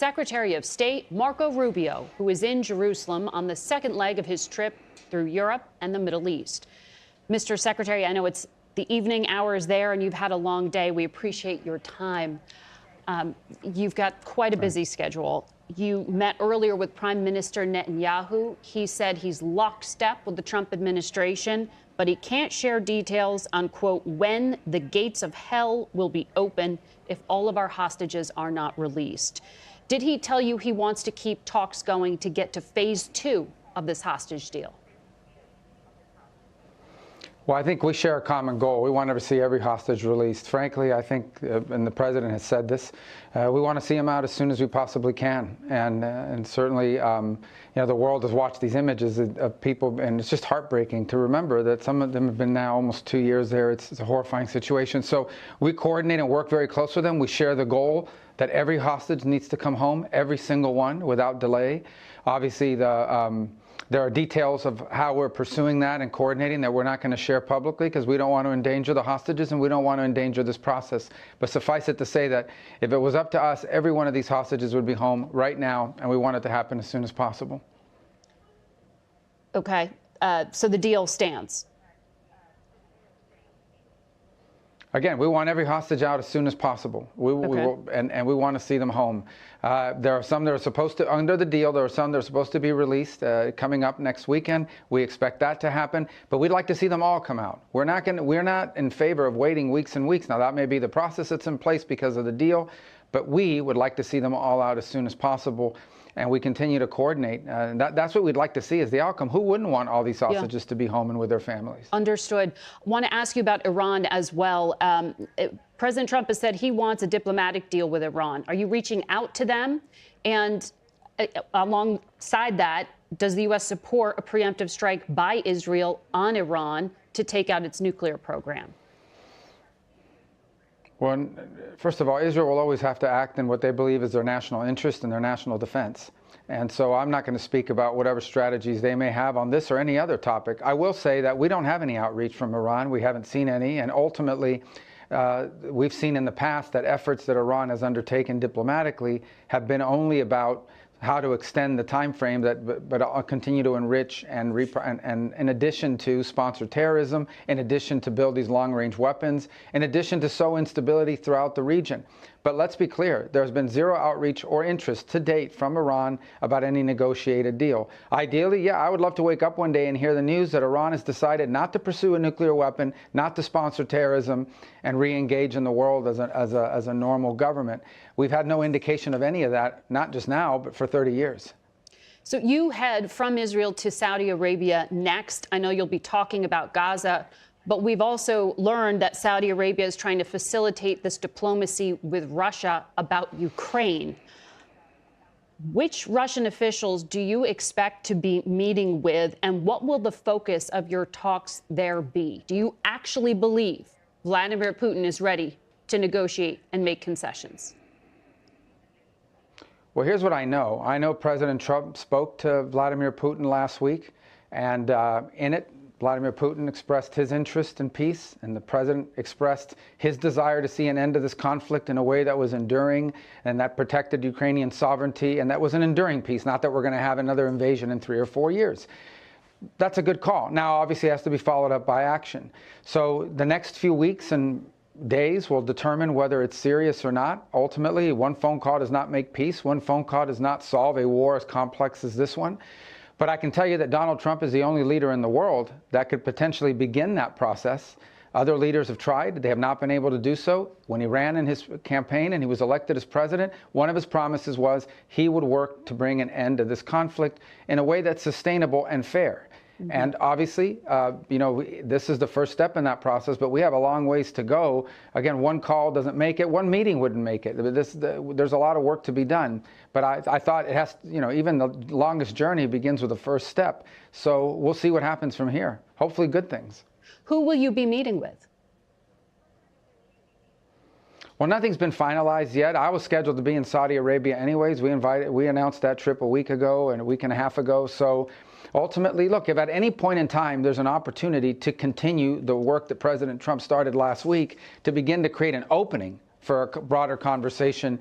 Secretary of State Marco Rubio, who is in Jerusalem on the second leg of his trip through Europe and the Middle East. Mr. Secretary, I know it's the evening hours there and you've had a long day. We appreciate your time. You've got quite a busy schedule. You met earlier with Prime Minister Netanyahu. He said he's lockstep with the Trump administration, but he can't share details on, quote, when the gates of hell will be open if all of our hostages are not released. Did he tell you he wants to keep talks going to get to phase 2 of this hostage deal? Well, I think we share a common goal. We want to see every hostage released. Frankly, I think, and the president has said this, we want to see them out as soon as we possibly can. And certainly, you know, the world has watched these images of people, and it's just heartbreaking to remember that some of them have been now almost 2 years there. It's a horrifying situation. So we coordinate and work very close with them. We share the goal that every hostage needs to come home, every single one, without delay. Obviously, there are details of how we're pursuing that and coordinating that we're not going to share publicly because we don't want to endanger the hostages and we don't want to endanger this process. But suffice it to say that if it was up to us, every one of these hostages would be home right now, and we want it to happen as soon as possible. Okay, so the deal stands. Again, we want every hostage out as soon as possible. We will, and we want to see them home. There are some that are supposed to, under the deal, there are some that are supposed to be released coming up next weekend. We expect that to happen, but we'd like to see them all come out. We're not in favor of waiting weeks and weeks. Now, that may be the process that's in place because of the deal, but we would like to see them all out as soon as possible. And we continue to coordinate. That's what we'd like to see is the outcome. Who wouldn't want all these hostages to be home and with their families? Understood. I want to ask you about Iran as well. President Trump has said he wants a diplomatic deal with Iran. Are you reaching out to them? And alongside that, does the U.S. support a preemptive strike by Israel on Iran to take out its nuclear program? Well, first of all, Israel will always have to act in what they believe is their national interest and their national defense. And so I'm not going to speak about whatever strategies they may have on this or any other topic. I will say that we don't have any outreach from Iran. We haven't seen any. And ultimately, we've seen in the past that efforts that Iran has undertaken diplomatically have been only about how to extend the time frame, but continue to enrich and in addition to sponsor terrorism, in addition to build these long-range weapons, in addition to sow instability throughout the region. But let's be clear, there's been zero outreach or interest to date from Iran about any negotiated deal. Ideally, yeah, I would love to wake up one day and hear the news that Iran has decided not to pursue a nuclear weapon, not to sponsor terrorism, and re-engage in the world as a normal government. We've had no indication of any of that, not just now, but for 30 years. So you head from Israel to Saudi Arabia next. I know you'll be talking about Gaza, but we've also learned that Saudi Arabia is trying to facilitate this diplomacy with Russia about Ukraine. Which Russian officials do you expect to be meeting with, and what will the focus of your talks there be? Do you actually believe Vladimir Putin is ready to negotiate and make concessions? Well, here's what I know. I know President Trump spoke to Vladimir Putin last week, and in it, Vladimir Putin expressed his interest in peace, and the president expressed his desire to see an end to this conflict in a way that was enduring and that protected Ukrainian sovereignty, and that was an enduring peace, not that we're going to have another invasion in 3 or 4 years. That's a good call. Now, obviously, it has to be followed up by action. So the next few weeks and days will determine whether it's serious or not. Ultimately, one phone call does not make peace. One phone call does not solve a war as complex as this one. But I can tell you that Donald Trump is the only leader in the world that could potentially begin that process. Other leaders have tried. They have not been able to do so. When he ran in his campaign and he was elected as president, one of his promises was he would work to bring an end to this conflict in a way that's sustainable and fair. And obviously, you know, this is the first step in that process, but we have a long ways to go. Again, one call doesn't make it. One meeting wouldn't make it. There's a lot of work to be done. But I thought it has, you know, even the longest journey begins with the first step. So we'll see what happens from here. Hopefully good things. Who will you be meeting with? Well, nothing's been finalized yet. I was scheduled to be in Saudi Arabia anyways. We announced that trip a week ago and a week and a half ago. So ultimately, look, if at any point in time there's an opportunity to continue the work that President Trump started last week to begin to create an opening for a broader conversation,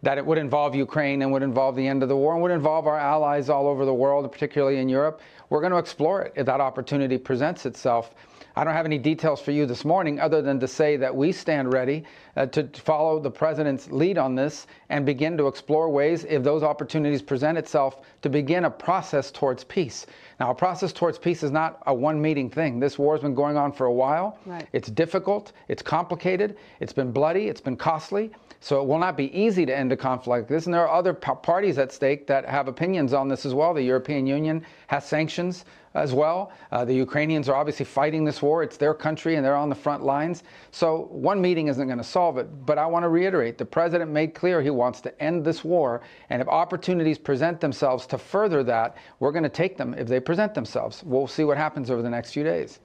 that it would involve Ukraine and would involve the end of the war and would involve our allies all over the world, particularly in Europe, we're going to explore it if that opportunity presents itself. I don't have any details for you this morning other than to say that we stand ready to follow the president's lead on this and begin to explore ways, if those opportunities present itself, to begin a process towards peace. Now, a process towards peace is not a one-meeting thing. This war has been going on for a while. Right. It's difficult. It's complicated. It's been bloody. It's been costly. So it will not be easy to end a conflict like this. And there are other parties at stake that have opinions on this as well. The European Union has sanctions as well. The Ukrainians are obviously fighting this war. It's their country and they're on the front lines. So one meeting isn't going to solve it. But I want to reiterate, the president made clear he wants to end this war. And if opportunities present themselves to further that, we're going to take them if they present themselves. We'll see what happens over the next few days.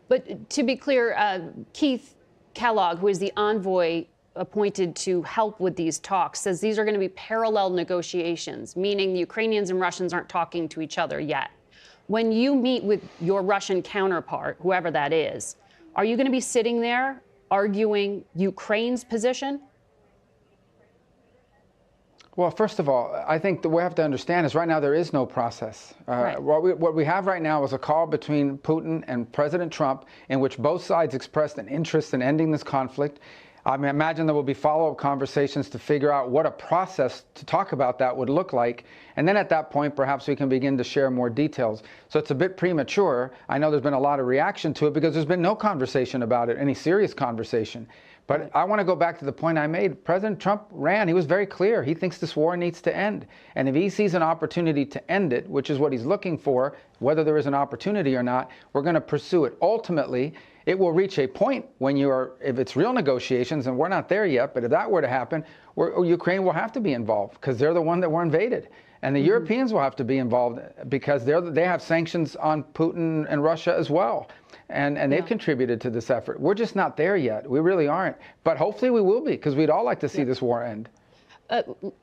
But to be clear, Keith Kellogg, who is the envoy appointed to help with these talks, says these are going to be parallel negotiations, meaning the Ukrainians and Russians aren't talking to each other yet. When you meet with your Russian counterpart, whoever that is, are you going to be sitting there arguing Ukraine's position? Well, first of all, I think that we have to understand is right now there is no process. Right. What we have right now is a call between Putin and President Trump in which both sides expressed an interest in ending this conflict. I mean, imagine there will be follow-up conversations to figure out what a process to talk about that would look like. And then at that point, perhaps we can begin to share more details. So it's a bit premature. I know there's been a lot of reaction to it because there's been no conversation about it, any serious conversation. But I want to go back to the point I made. President Trump ran. He was very clear. He thinks this war needs to end. And if he sees an opportunity to end it, which is what he's looking for, whether there is an opportunity or not, we're going to pursue it. Ultimately, it will reach a point when if it's real negotiations, and we're not there yet, but if that were to happen, Ukraine will have to be involved because they're the one that were invaded. And the Europeans will have to be involved because they have sanctions on Putin and Russia as well. And they've contributed to this effort. We're just not there yet. We really aren't. But hopefully we will be because we'd all like to see this war end.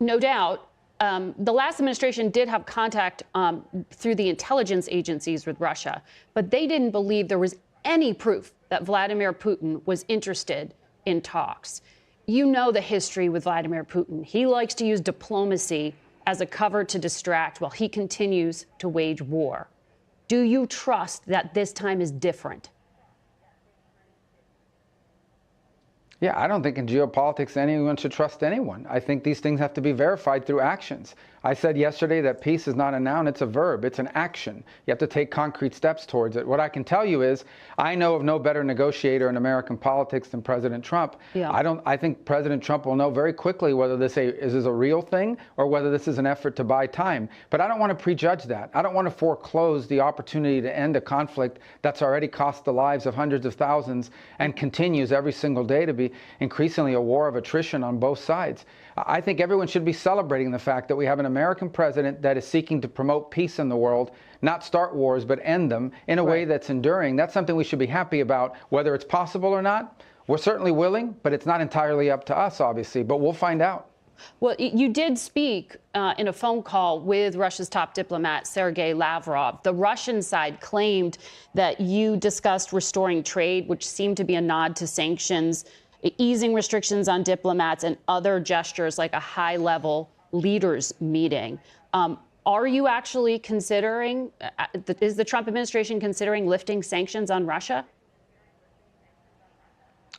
No doubt. The last administration did have contact through the intelligence agencies with Russia, but they didn't believe there was any proof that Vladimir Putin was interested in talks. You know the history with Vladimir Putin. He likes to use diplomacy as a cover to distract while he continues to wage war. Do you trust that this time is different? Yeah, I don't think in geopolitics anyone should trust anyone. I think these things have to be verified through actions. I said yesterday that peace is not a noun, it's a verb, it's an action. You have to take concrete steps towards it. What I can tell you is I know of no better negotiator in American politics than President Trump. Yeah. I think President Trump will know very quickly whether this is a real thing or whether this is an effort to buy time. But I don't want to prejudge that. I don't want to foreclose the opportunity to end a conflict that's already cost the lives of hundreds of thousands and continues every single day to be increasingly a war of attrition on both sides. I think everyone should be celebrating the fact that we have an American president that is seeking to promote peace in the world, not start wars, but end them in a way that's enduring. That's something we should be happy about, whether it's possible or not. We're certainly willing, but it's not entirely up to us, obviously, but we'll find out. Well, you did speak in a phone call with Russia's top diplomat, Sergei Lavrov. The Russian side claimed that you discussed restoring trade, which seemed to be a nod to sanctions, easing restrictions on diplomats, and other gestures like a high-level leaders meeting. Are you actually considering, is the Trump administration considering lifting sanctions on Russia?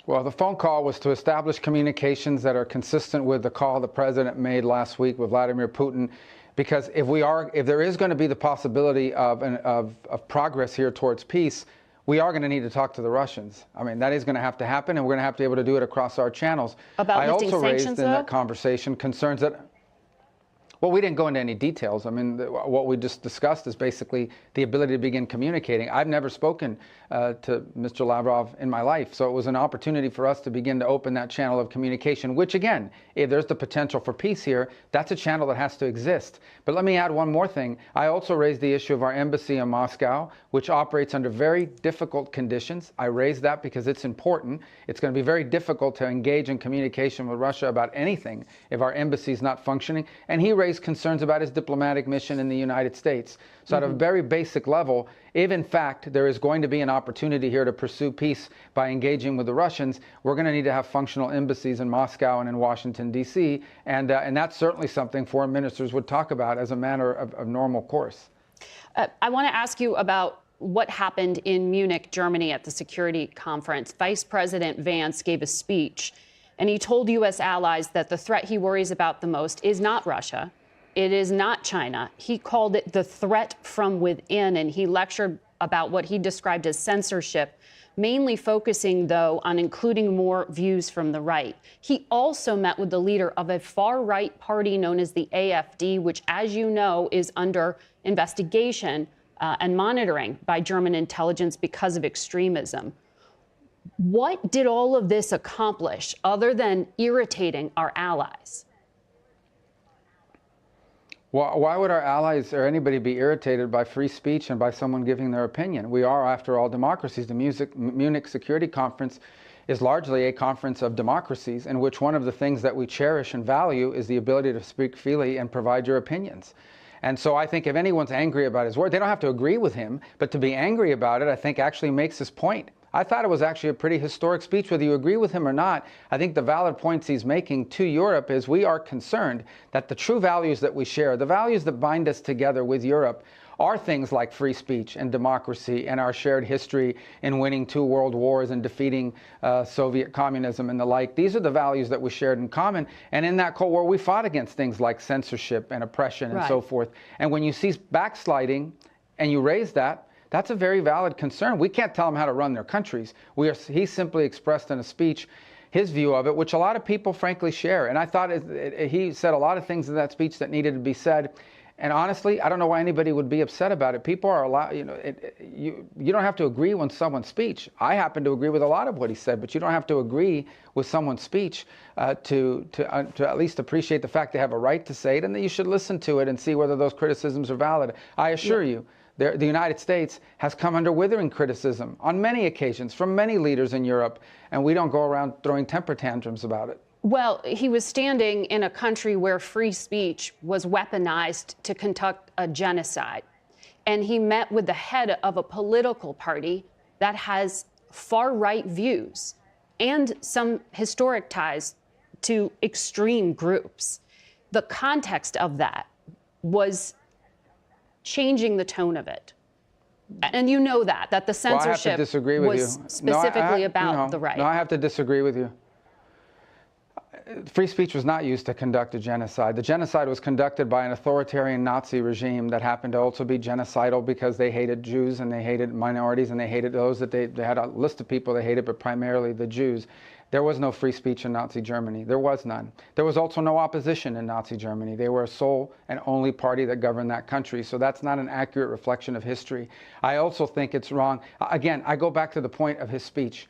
Well, the phone call was to establish communications that are consistent with the call the president made last week with Vladimir Putin. Because if there is going to be the possibility of progress here towards peace, we are going to need to talk to the Russians. I mean, that is going to have to happen, and we're going to have to be able to do it across our channels. About lifting sanctions, I also raised in though? that conversation concerns that, well, we didn't go into any details. I mean, what we just discussed is basically the ability to begin communicating. I've never spoken to Mr. Lavrov in my life, so it was an opportunity for us to begin to open that channel of communication, which, again, if there's the potential for peace here, that's a channel that has to exist. But let me add one more thing. I also raised the issue of our embassy in Moscow, which operates under very difficult conditions. I raised that because it's important. It's going to be very difficult to engage in communication with Russia about anything if our embassy is not functioning. And he raised raised concerns about his diplomatic mission in the United States. So at a very basic level, if in fact there is going to be an opportunity here to pursue peace by engaging with the Russians, we're going to need to have functional embassies in Moscow and in Washington, D.C. And that's certainly something foreign ministers would talk about as a matter of normal course. I want to ask you about what happened in Munich, Germany at the security conference. Vice President Vance gave a speech, and he told U.S. allies that the threat he worries about the most is not Russia. It is not China. He called it the threat from within, and he lectured about what he described as censorship, mainly focusing, though, on including more views from the right. He also met with the leader of a far-right party known as the AfD, which, as you know, is under investigation and monitoring by German intelligence because of extremism. What did all of this accomplish other than irritating our allies? Well, why would our allies or anybody be irritated by free speech and by someone giving their opinion? We are, after all, democracies. The Munich Security Conference is largely a conference of democracies in which one of the things that we cherish and value is the ability to speak freely and provide your opinions. And so I think if anyone's angry about his word, they don't have to agree with him, but to be angry about it, I think actually makes his point. I thought it was actually a pretty historic speech, whether you agree with him or not. I think the valid points he's making to Europe is we are concerned that the true values that we share, the values that bind us together with Europe, are things like free speech and democracy and our shared history in winning 2 world wars and defeating Soviet communism and the like. These are the values that we shared in common. And in that Cold War, we fought against things like censorship and oppression and so forth. And when you see backsliding and you raise that, that's a very valid concern. We can't tell them how to run their countries. He simply expressed in a speech his view of it, which a lot of people frankly share. And I thought he said a lot of things in that speech that needed to be said. And honestly, I don't know why anybody would be upset about it. People are allowed, you don't have to agree with someone's speech. I happen to agree with a lot of what he said, but you don't have to agree with someone's speech to at least appreciate the fact they have a right to say it, and that you should listen to it and see whether those criticisms are valid. I assure you, the United States has come under withering criticism on many occasions from many leaders in Europe, and we don't go around throwing temper tantrums about it. Well, he was standing in a country where free speech was weaponized to conduct a genocide. And he met with the head of a political party that has far-right views and some historic ties to extreme groups. The context of that was changing the tone of it. And you know that the censorship was specifically about the right. No, I have to disagree with you. Free speech was not used to conduct a genocide. The genocide was conducted by an authoritarian Nazi regime that happened to also be genocidal because they hated Jews and they hated minorities and they hated those that they had a list of people they hated, but primarily the Jews. There was no free speech in Nazi Germany. There was none. There was also no opposition in Nazi Germany. They were a sole and only party that governed that country. So that's not an accurate reflection of history. I also think it's wrong. Again, I go back to the point of his speech.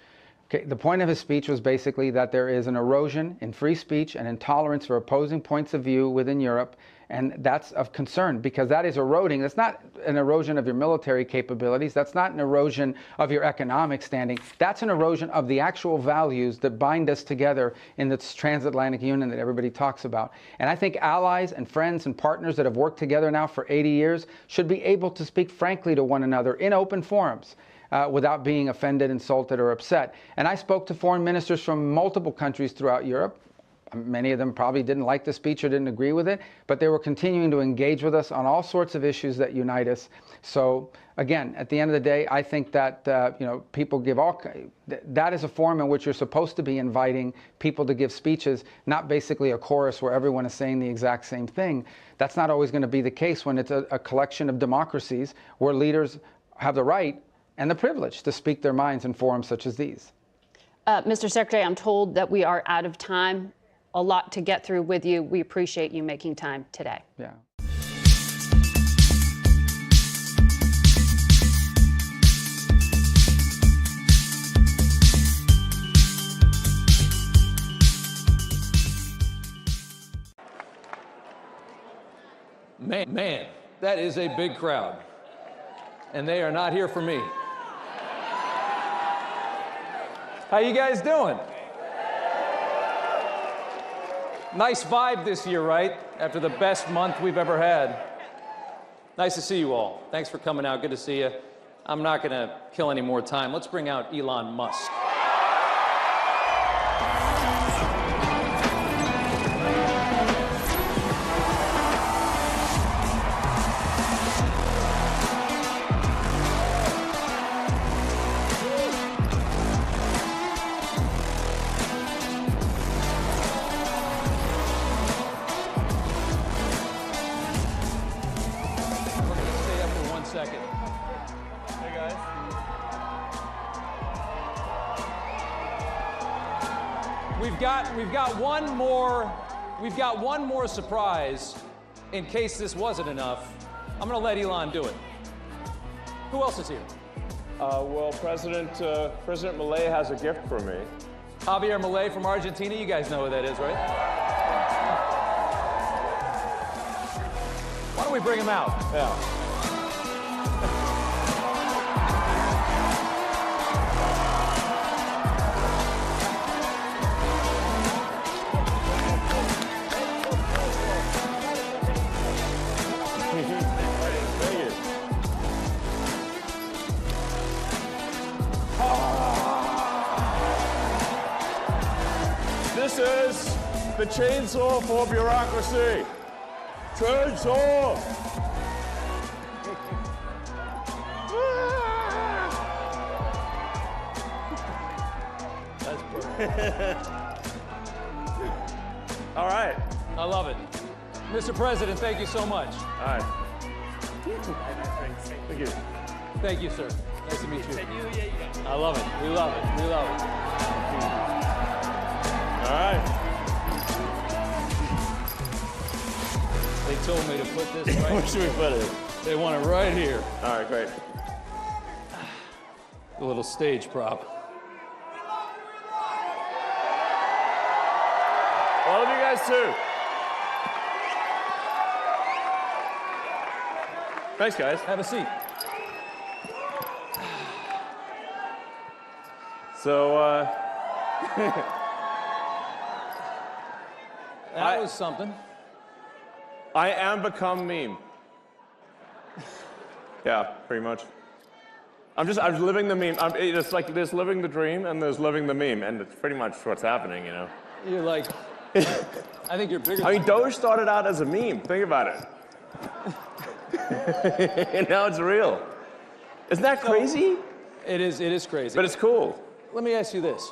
Okay, the point of his speech was basically that there is an erosion in free speech and intolerance for opposing points of view within Europe, and that's of concern because that is eroding. That's not an erosion of your military capabilities. That's not an erosion of your economic standing. That's an erosion of the actual values that bind us together in this transatlantic union that everybody talks about. And I think allies and friends and partners that have worked together now for 80 years should be able to speak frankly to one another in open forums. Without being offended, insulted, or upset. And I spoke to foreign ministers from multiple countries throughout Europe. Many of them probably didn't like the speech or didn't agree with it, but they were continuing to engage with us on all sorts of issues that unite us. So again, at the end of the day, I think that people give that is a forum in which you're supposed to be inviting people to give speeches, not basically a chorus where everyone is saying the exact same thing. That's not always going to be the case when it's a collection of democracies where leaders have the right and the privilege to speak their minds in forums such as these. Mr. Secretary, I'm told that we are out of time. A lot to get through with you. We appreciate you making time today. Yeah. Man, that is a big crowd. And they are not here for me. How you guys doing? Nice vibe this year, right? After the best month we've ever had. Nice to see you all. Thanks for coming out. Good to see you. I'm not going to kill any more time. Let's bring out Elon Musk. Stay up for 1 second. Hey guys. We've got one more surprise in case this wasn't enough. I'm going to let Elon do it. Who else is here? Well, President Milei has a gift for me. Javier Milei from Argentina. You guys know who that is, right? Why don't we bring him out? Yeah. Thank you. This is the chainsaw for bureaucracy. Chainsaw! That's perfect. All right. I love it. Mr. President, thank you so much. All right. Thank you. Thank you, sir. Nice to meet you. I love it. We love it. We love it. All right. They told me to put this right Where should we put it? They want it right here. All right, great. A little stage prop. All of you guys too. Thanks, guys. Have a seat. So, That was something. I am become meme. Yeah, pretty much. I'm living the meme. It's like there's living the dream and there's living the meme, and it's pretty much what's happening, you know. You're like, I think you're bigger. I mean, Doge started out as a meme. Think about it. And now it's real. Isn't that crazy? It is crazy. But it's cool. Let me ask you this.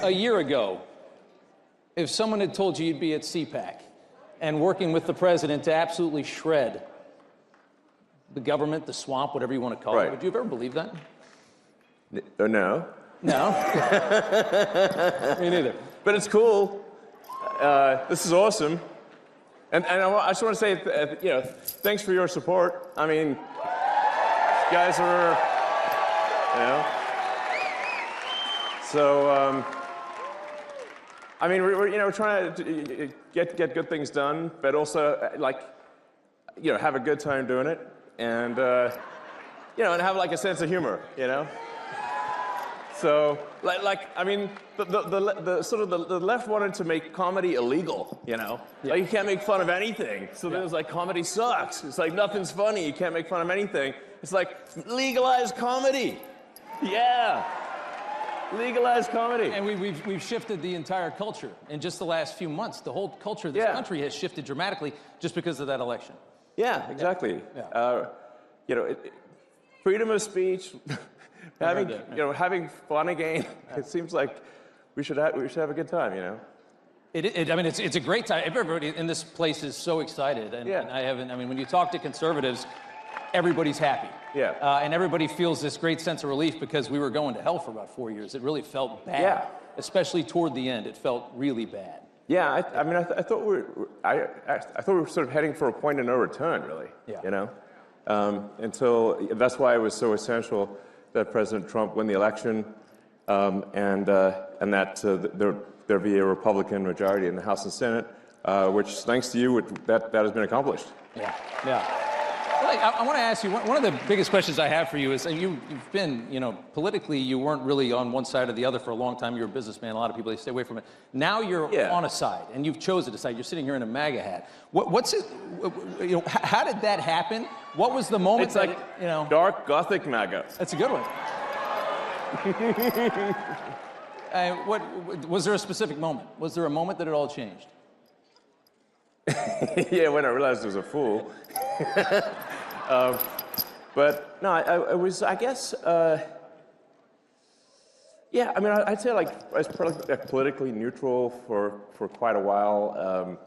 A year ago, if someone had told you you'd be at CPAC and working with the president to absolutely shred the government, the swamp, whatever you want to call it, Right. would you have ever believed that? No. No. Me neither. But it's cool. This is awesome. And I just want to say, thanks for your support. I mean, you guys are, So, I mean, we're trying to get good things done, but also, have a good time doing it, and, and have, a sense of humor, So, I mean, the sort of the left wanted to make comedy illegal, Yeah. Like, you can't make fun of anything. So then it's like, comedy sucks. It's like, nothing's funny. You can't make fun of anything. It's like, legalize comedy. Yeah. Legalize comedy. And we've shifted the entire culture in just the last few months. The whole culture of this country has shifted dramatically just because of that election. Yeah, exactly. Yeah. Freedom of speech, having that, having fun again. It seems like we should have a good time, I mean, it's a great time. Everybody in this place is so excited, and when you talk to conservatives, everybody's happy. Yeah. And everybody feels this great sense of relief because we were going to hell for about 4 years. It really felt bad. Yeah. Especially toward the end, it felt really bad. Yeah, I thought we were sort of heading for a point of no return, really. Yeah. Until that's why it was so essential that President Trump win the election, and that there be a Republican majority in the House and Senate, which, thanks to you, that has been accomplished. Yeah. Yeah. Blake, I want to ask you, one of the biggest questions I have for you is, you've been, politically, you weren't really on one side or the other for a long time. You're a businessman. A lot of people, they stay away from it. Now you're on a side, and you've chosen a side. You're sitting here in a MAGA hat. What's it, how did that happen? What was the moment It's like, dark Gothic MAGA. That's a good one. What was there a specific moment? Was there a moment that it all changed? Yeah, when I realized I was a fool. But no, I was, I guess, yeah, I mean, I'd say like I was politically neutral for quite a while.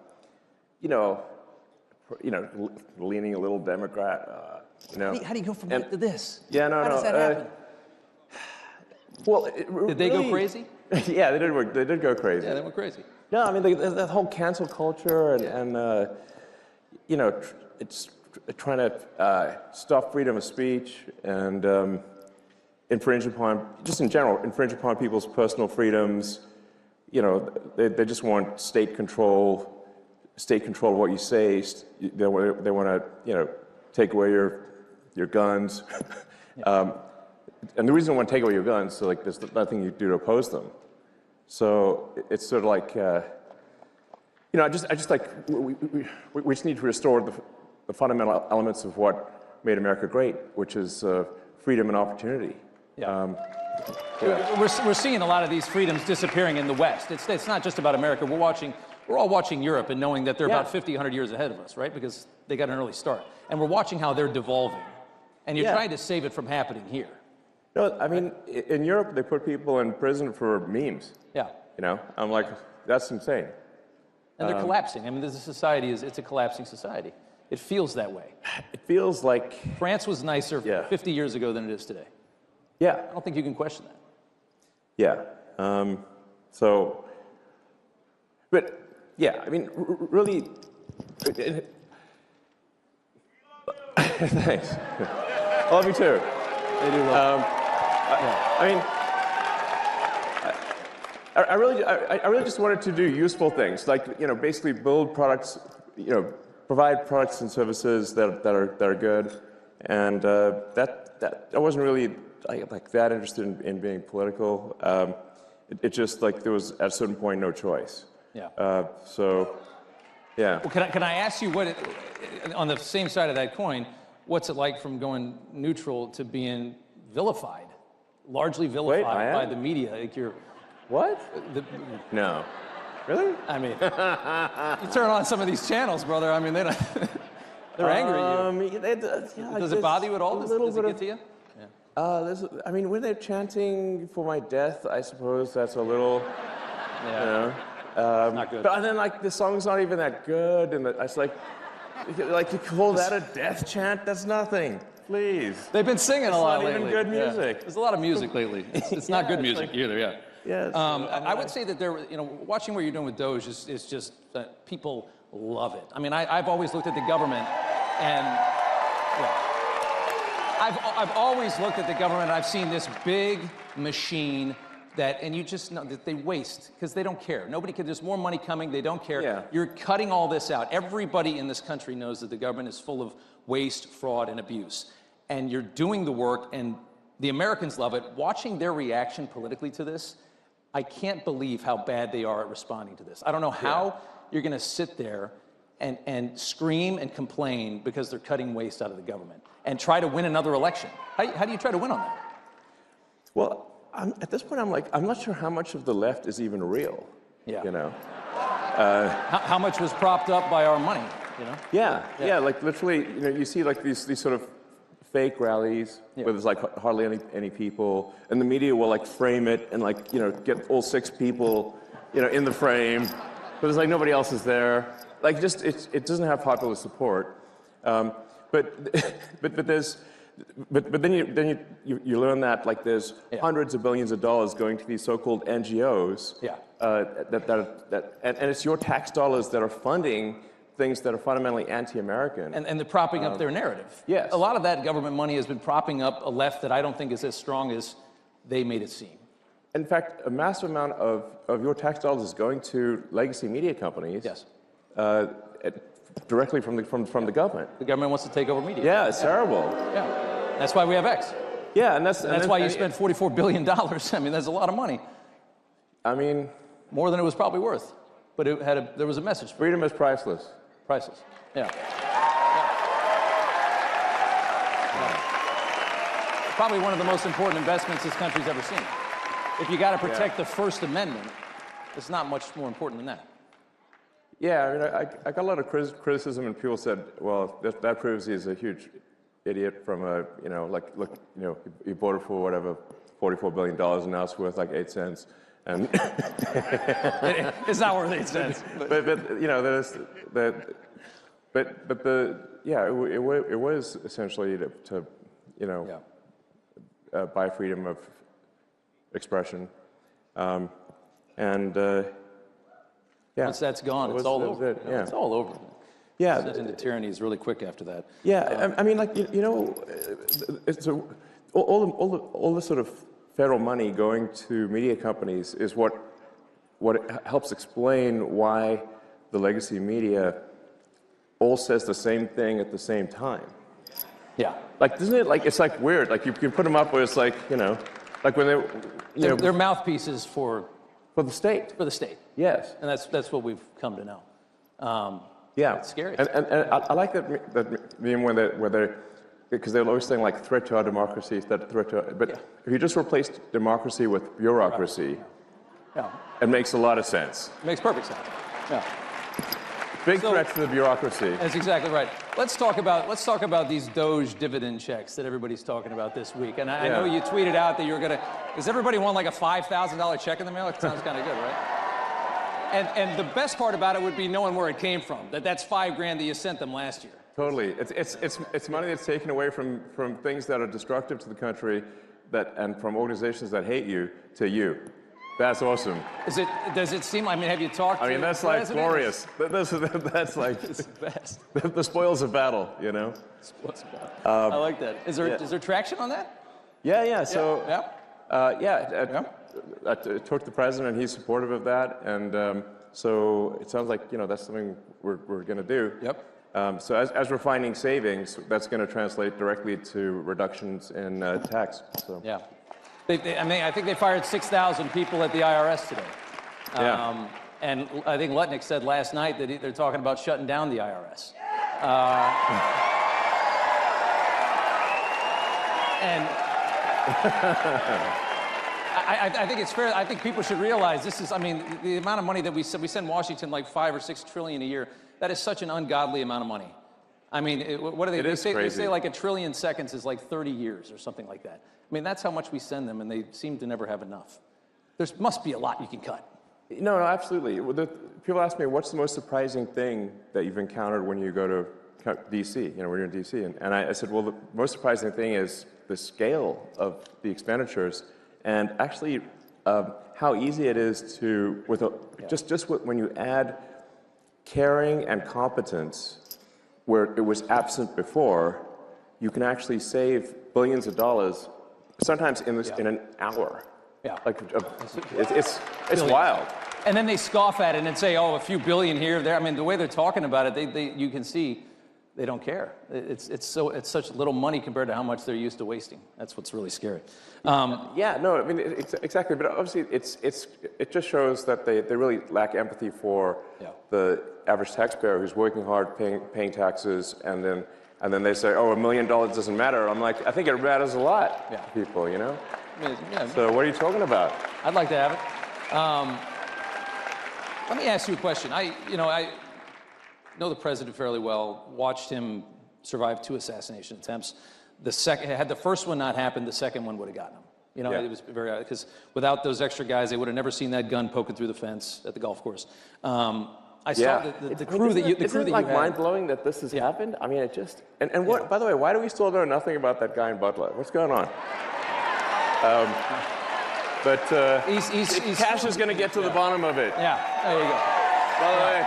Leaning a little Democrat. How do you go from that to this? Yeah, no, How does that happen? Well, Did they go crazy? Yeah, they did. They did go crazy. Yeah, they went crazy. No, I mean that whole cancel culture and it's trying to stop freedom of speech and infringe upon people's personal freedoms. They just want state control of what you say. They want to take away your guns. And the reason they want to take away your guns, so like there's nothing you do to oppose them. So it's sort of like, I just like we just need to restore the fundamental elements of what made America great, which is freedom and opportunity. Yeah. We're seeing a lot of these freedoms disappearing in the West. It's not just about America. We're all watching Europe and knowing that they're about 50, 100 years ahead of us, right? Because they got an early start. And we're watching how they're devolving. And you're trying to save it from happening here. No, I mean, in Europe, they put people in prison for memes. Yeah. I'm like, that's insane. And they're collapsing. I mean, this society it's a collapsing society. It feels that way. It feels like France was nicer 50 years ago than it is today. Yeah. I don't think you can question that. Yeah. But yeah, I mean, really. Thanks. I love you too. They do love. I mean, I really just wanted to do useful things, like basically build products, provide products and services that are good, and that I wasn't really like that interested in being political. It just like there was at a certain point no choice. Yeah. Yeah. Well, can I ask you on the same side of that coin, what's it like from going neutral to being vilified, largely vilified by the media? Like What? No. Really? I mean, you turn on some of these channels, brother. I mean, they're angry at you. Does it bother you at all? Does it get to you? Yeah. I mean, when they're chanting for my death, I suppose that's a little, not good. But then, like, the song's not even that good, and it's like you call that a death chant? That's nothing. Please. They've been singing a lot lately. It's not even good music. Yeah. There's a lot of music lately. It's not good music either. Yeah. Yes. I would say that watching what you're doing with Doge is just people love it. I mean, I've always looked at the government, and I've always looked at the government. And I've seen this big machine and you just know that they waste because they don't care. Nobody can. There's more money coming. They don't care. Yeah. You're cutting all this out. Everybody in this country knows that the government is full of waste, fraud, and abuse. And you're doing the work, and the Americans love it. Watching their reaction politically to this, I can't believe how bad they are at responding to this. I don't know how you're going to sit there and scream and complain because they're cutting waste out of the government and try to win another election. How do you try to win on that? Well, at this point, I'm not sure how much of the left is even real. Yeah. How much was propped up by our money? Yeah. Like literally, you see like these sort of fake rallies where there's like hardly any people, and the media will like frame it and like get all 6 people in the frame, but there's like nobody else is there. Like just it doesn't have popular support. But then you learn that like there's hundreds of billions of dollars going to these so-called NGOs. And it's your tax dollars that are funding things that are fundamentally anti-American. And they're propping up their narrative. Yes. A lot of that government money has been propping up a left that I don't think is as strong as they made it seem. In fact, a massive amount of your tax dollars is going to legacy media companies. Yes. directly from the government. The government wants to take over media. Yeah, it's terrible. Yeah. That's why we have X. Yeah, and That's why you spent $44 billion. I mean, that's a lot of money. I mean, More than it was probably worth. But there was a message. freedom is priceless. Priceless. Yeah. Probably one of the most important investments this country's ever seen. If you got to protect the First Amendment, it's not much more important than that. Yeah, I mean, I got a lot of criticism, and people said, well, that proves he's a huge idiot from a, you know, like, look, you know, he voted for whatever, $44 billion, and now it's worth like 8 cents. And It's not worth 8 cents. but you know, it was essentially to you know, buy freedom of expression, yeah. Once that's gone, it's all over. Yeah. It's all over. Yeah. Descent into tyranny is really quick after that. Yeah, I mean, like, you know, all the sort of federal money going to media companies is what helps explain why the legacy media all says the same thing at the same time. Yeah. Like, isn't it like, it's like weird, like you put them up where it's like, you know, like when They're mouthpieces for the state. the state. Yes. And that's what we've come to know. Yeah. It's scary. And I like that meme where they're, because they're always saying like threat to our democracy, but if you just replace democracy with bureaucracy, Yeah. it makes a lot of sense. Makes perfect sense. Yeah. Big So- threat to the bureaucracy. That's exactly right. Let's talk about these Doge dividend checks that everybody's talking about this week. And I know you tweeted out that you were gonna. Does everybody want like a $5,000 check in the mail? It sounds kind of good, right? And the best part about it would be knowing where it came from. That's $5,000 that you sent them last year. Totally. It's money that's taken away from things that are destructive to the country, and from organizations that hate you to you. That's awesome. Does it seem? I mean, have you talked? I mean, to that's the like president? glorious. That's like It's the best. the spoils of battle, you know? I like that. Is there traction on that? Yeah. So Yeah. I talked to the president, and he's supportive of that, and so it sounds like, you know, that's something we're going to do. Yep. So as we're finding savings, that's going to translate directly to reductions in tax. So. Yeah. I mean, I think they fired 6,000 people at the IRS today. Yeah. And I think Lutnick said last night that they're talking about shutting down the IRS. And I think it's fair. I think people should realize this is, I mean, the amount of money that we send Washington like $5 or $6 trillion a year. That is such an ungodly amount of money. I mean, what do they? They say like 1 trillion seconds is like 30 years or something like that. I mean, that's how much we send them, and they seem to never have enough. There must be a lot you can cut. No, absolutely. People ask me, what's the most surprising thing that you've encountered when you go to D.C., you know, when you're in D.C.? And I said, well, the most surprising thing is the scale of the expenditures, and actually how easy it is to, when you add caring and competence where it was absent before, you can actually save billions of dollars, sometimes in an hour. Yeah. Like, it's wild. And then they scoff at it and say, oh, a few billion here or there. I mean, the way they're talking about it, you can see they don't care. It's such little money compared to how much they're used to wasting. That's what's really scary. Yeah, no, I mean, exactly. But obviously, it just shows that they really lack empathy for the average taxpayer who's working hard, paying taxes, and then they say, oh, $1 million doesn't matter. I'm like, I think it matters a lot to people, you know? So what are you talking about? I'd like to have it. Let me ask you a question. I know the president fairly well, watched him survive 2 assassination attempts. Had the first one not happened, the second one would have gotten him. You know, it was very, because without those extra guys, they would have never seen that gun poking through the fence at the golf course. I saw the crew that you had. Isn't it like mind-blowing that this has happened? I mean, it just, and what, by the way, why do we still know nothing about that guy in Butler? What's going on? But Cash is going to get to the bottom of it. Yeah, there you go. By the way,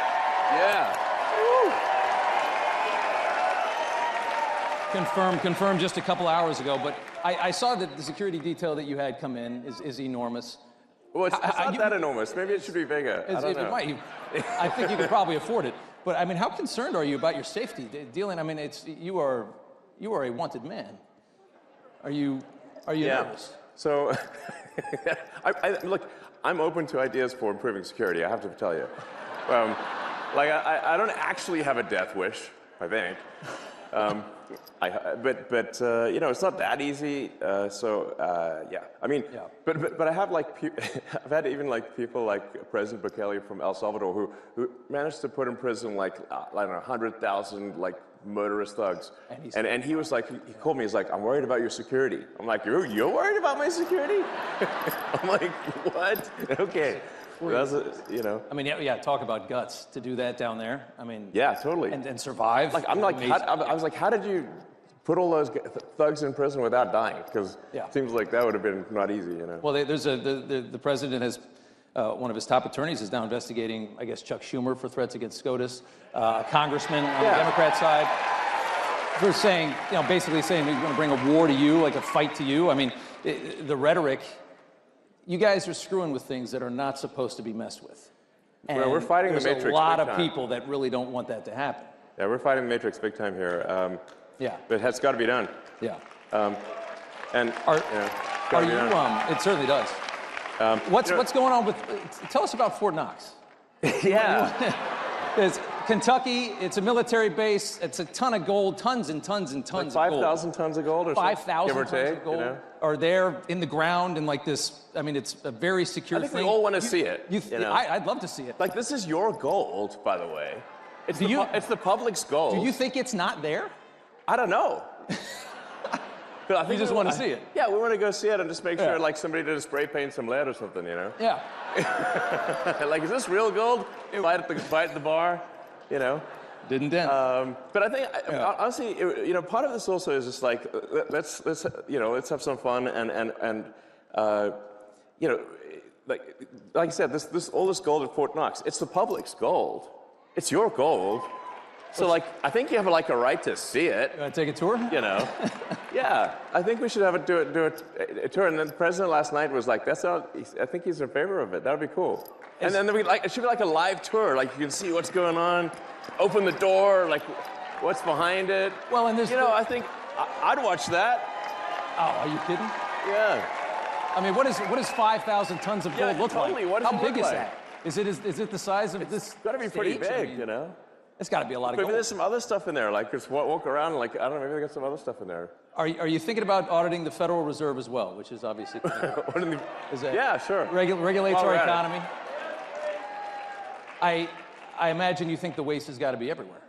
Confirmed just a couple hours ago, but I saw that the security detail that you had come in is enormous. Well, it's not that enormous. Maybe it should be bigger. I don't know. I think you could probably afford it. But I mean, how concerned are you about your safety dealing? I mean, you are a wanted man. Are you nervous? So, look, I'm open to ideas for improving security. I have to tell you, I don't actually have a death wish. I think, but you know, it's not that easy. Yeah. I mean, Yeah. but I have I've had even people like President Bukele from El Salvador who managed to put in prison I don't know 100,000 murderous thugs, and he was he called me. He's like, I'm worried about your security. I'm like, you're worried about my security? I'm like, what? Okay. That's you know. I mean, yeah, talk about guts to do that down there. I mean, Yeah, totally. and survive. I was like, how did you put all those thugs in prison without dying? Because Yeah. it seems like that would have been not easy, you know. Well, the president has, one of his top attorneys is now investigating, I guess, Chuck Schumer for threats against SCOTUS, a congressman on the Democrat side, for saying, basically saying we're going to bring a war to you, like a fight to you. I mean, the rhetoric, you guys are screwing with things that are not supposed to be messed with. And Well, we're fighting the there's Matrix a lot big of time. people that really don't want that to happen. Yeah, we're fighting the Matrix big time here. Yeah, But it's got to be done. yeah. And Are, gotta are be you, done. it certainly does. What's going on with, tell us about Fort Knox. Yeah. It's Kentucky, it's a military base, it's a ton of gold, tons and tons and tons of gold. 5,000 tons of gold or something? 5,000 give or tons take, of gold you know? are there in the ground and this, I mean, it's a very secure I think thing. we all want to see it. You know? I'd love to see it. This is your gold, by the way. It's Do you- it's the public's gold. Do you think it's not there? I don't know. But I think just want to see it. Yeah, we want to go see it and just make Yeah. sure somebody did a spray paint some lead or something, you know? Yeah. Is this real gold? Fight at the bar, you know? Didn't dent. But I think, honestly, part of this also is just let's have some fun and like I said, all this gold at Fort Knox, it's the public's gold. It's your gold. So I think you have a right to see it. You want to take a tour? You know, yeah. I think we should have do a tour. And then the president last night was like, I think he's in favor of it. That would be cool. And then it should be a live tour. You can see what's going on, open the door, what's behind it. Well, and there's, I think I'd watch that. Oh, are you kidding? Yeah. I mean, what does 5,000 tons of gold Yeah, look totally. like? What does How it big look is like? that? Is it the size of this? It's got to be pretty stage? I big, mean, you know. It's got to be a lot of Maybe gold. there's some other stuff in there. Just walk around. I don't know. Maybe they got some other stuff in there. Are you thinking about auditing the Federal Reserve as well, which is obviously Yeah, sure. regulates While our we're at it. economy? I imagine you think the waste has got to be everywhere.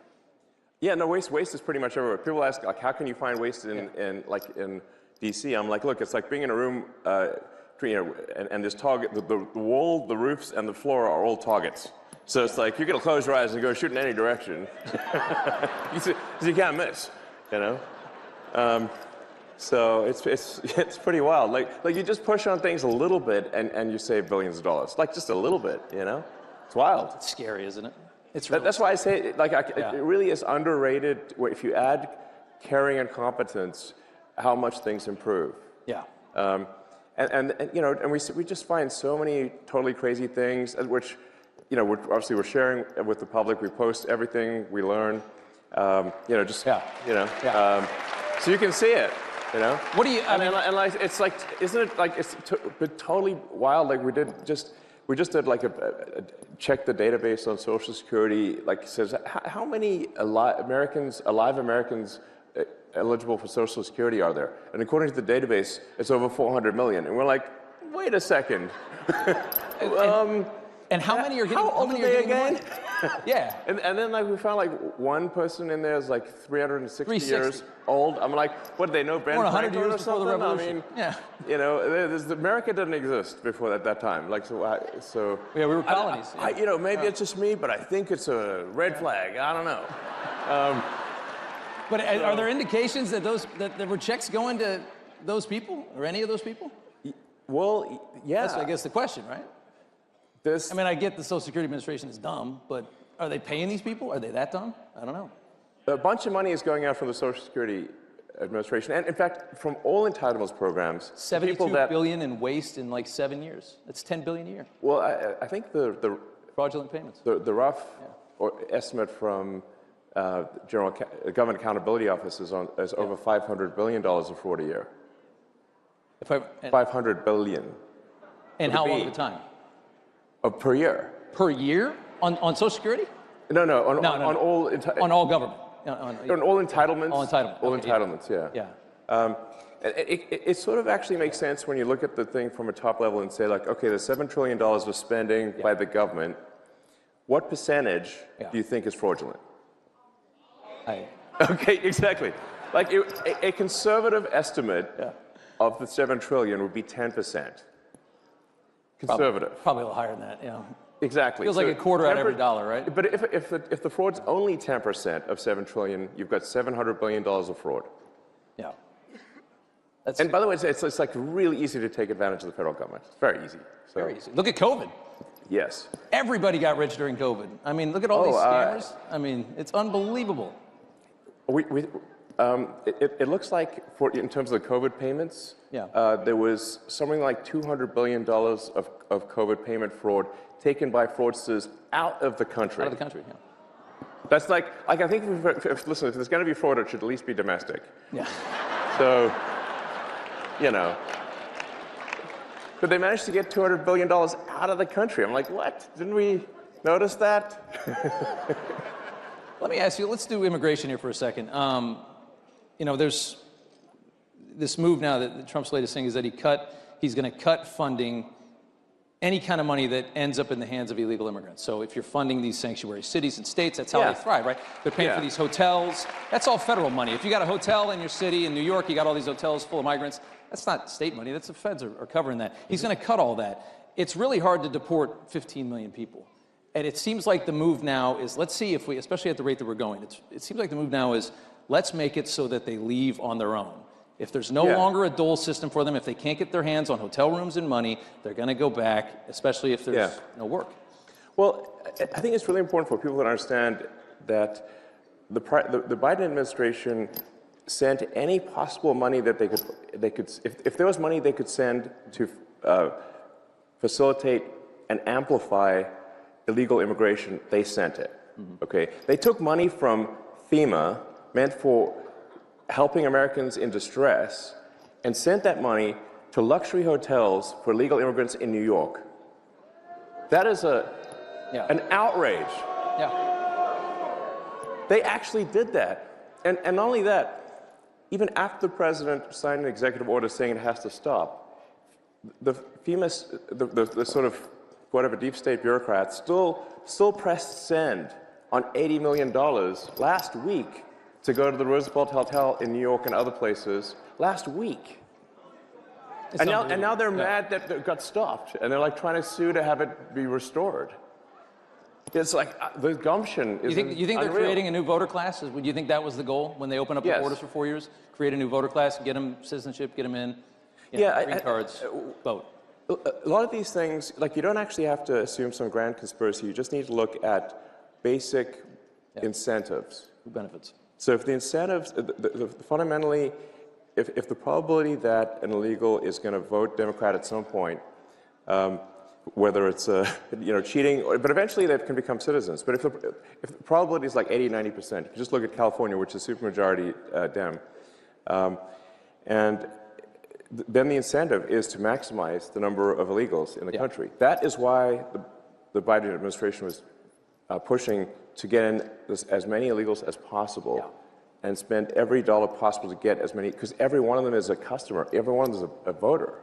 Yeah, no, waste is pretty much everywhere. People ask, how can you find waste in D.C.? I'm like, look, it's like being in a room, and this target, the wall, the roofs, and the floor are all targets. So it's you're gonna close your eyes and go shoot in any direction, because you can't miss, you know. So it's pretty wild. You just push on things a little bit, and you save billions of dollars. Just a little bit, you know. It's wild. It's scary, isn't it? It's really That's why I say Yeah. it really is underrated. If you add caring and competence, how much things improve. Yeah. And we just find so many totally crazy things, which we're sharing with the public. We post everything we learn. Yeah. So you can see it. You know. What do you? I mean, Isn't it it's totally wild? We just did a check the database on Social Security. Says how many alive Americans eligible for Social Security are there? And according to the database, it's over 400 million. And we're like, wait a second. and how many are getting? How old are they again? Yeah. And then we found one person in there is 360 years 360. old. I'm like, what, did they know Ben More than 100 Franklin years or before the something? revolution. I mean, Yeah. America didn't exist before that time. So. Yeah, we were colonies. Maybe it's just me, but I think it's a red flag. I don't know. But are there indications that there were checks going to those people or any of those people? Well, yeah. That's, I guess, the question, right? I mean, I get the Social Security Administration is dumb, but are they paying these people? Are they that dumb? I don't know. A bunch of money is going out from the Social Security Administration, and in fact, from all entitlements programs. $72 billion in waste in 7 years. That's $10 billion a year. Well, I think the Fraudulent payments. the rough, estimate from Government Accountability Office is over $500 billion of fraud a year. And $500 billion. and how long at a time? Per year. Per year on Social Security? No, on No. all On all government? on all entitlements. All entitlements. All Okay, entitlements, yeah. Yeah. It sort of actually makes sense when you look at the thing from a top level and say, like, okay, there's $7 trillion of spending by the government. What percentage do you think is fraudulent? Okay, exactly. Like a conservative estimate of the $7 trillion would be 10%. Conservative. Probably a little higher than that, yeah. Exactly. Feels like a quarter out of every dollar, right? But if the fraud's only 10% of $7 trillion, you've got $700 billion of fraud. Yeah. And by the way, it's like really easy to take advantage of the federal government. It's very easy. So, Very easy. Look at COVID. Yes. Everybody got rich during COVID. I mean, look at all these scammers. I mean, it's unbelievable. It looks like, in terms of the COVID payments, there was something like $200 billion of COVID payment fraud taken by fraudsters out of the country. Out of the country, yeah. That's like I think, listen, if there's going to be fraud, it should at least be domestic. Yeah. So, you know. But they managed to get $200 billion out of the country. I'm like, what? Didn't we notice that? Let me ask you, let's do immigration here for a second. You know, there's this move now that Trump's latest thing is that he's going to cut funding, any kind of money that ends up in the hands of illegal immigrants. So if you're funding these sanctuary cities and states, that's how they thrive, right? They're paying for these hotels. That's all federal money. If you got a hotel in your city, in New York, you got all these hotels full of migrants, that's not state money. That's the feds are covering that. He's going to cut all that. It's really hard to deport 15 million people. And it seems like the move now is, let's see if we, especially at the rate that we're going, it seems like the move now is, let's make it so that they leave on their own. If there's no longer a dole system for them, if they can't get their hands on hotel rooms and money, they're going to go back, especially if there's no work. Well, I think it's really important for people to understand that the Biden administration sent any possible money that they could if there was money they could send to facilitate and amplify illegal immigration, they sent it. Okay, they took money from FEMA, meant for helping Americans in distress, and sent that money to luxury hotels for illegal immigrants in New York. That is an outrage. They actually did that. And not only that, even after the president signed an executive order saying it has to stop, the FEMA, the sort of whatever deep state bureaucrats still pressed send on $80 million last week to go to the Roosevelt Hotel in New York and other places last week. And now they're mad that it got stopped, and they're like trying to sue to have it be restored. It's like the gumption is You think they're creating a new voter class? Do you think that was the goal when they opened up the borders for 4 years? Create a new voter class, get them citizenship, get them in, green cards, vote. A lot of these things, like, you don't actually have to assume some grand conspiracy. You just need to look at basic incentives. Benefits. So if the incentives, fundamentally, if the probability that an illegal is going to vote Democrat at some point, whether it's cheating, but eventually they can become citizens. But if the probability is like 80, 90%, you can just look at California, which is supermajority Dem, and then the incentive is to maximize the number of illegals in the country. That is why the Biden administration was pushing to get in as many illegals as possible and spend every dollar possible to get as many, because every one of them is a customer, every one of them is a voter.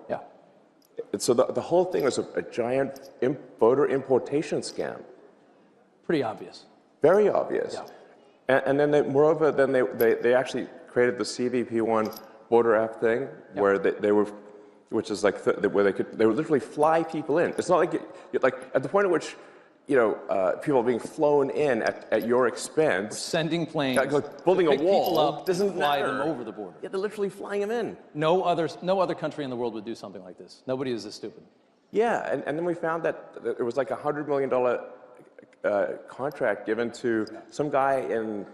And so the whole thing was a giant voter importation scam. Pretty obvious. Very obvious. And then moreover, then they actually created the CBP-1 voter app thing, where they were, which is like where they would literally fly people in. It's not like like at the point at which people are being flown in at your expense. Sending planes. Like building a wall up, doesn't fly matter. them over the border. Yeah, they're literally flying them in. No other country in the world would do something like this. Nobody is this stupid. Yeah, and then we found that it was like a $100 million contract given to some guy in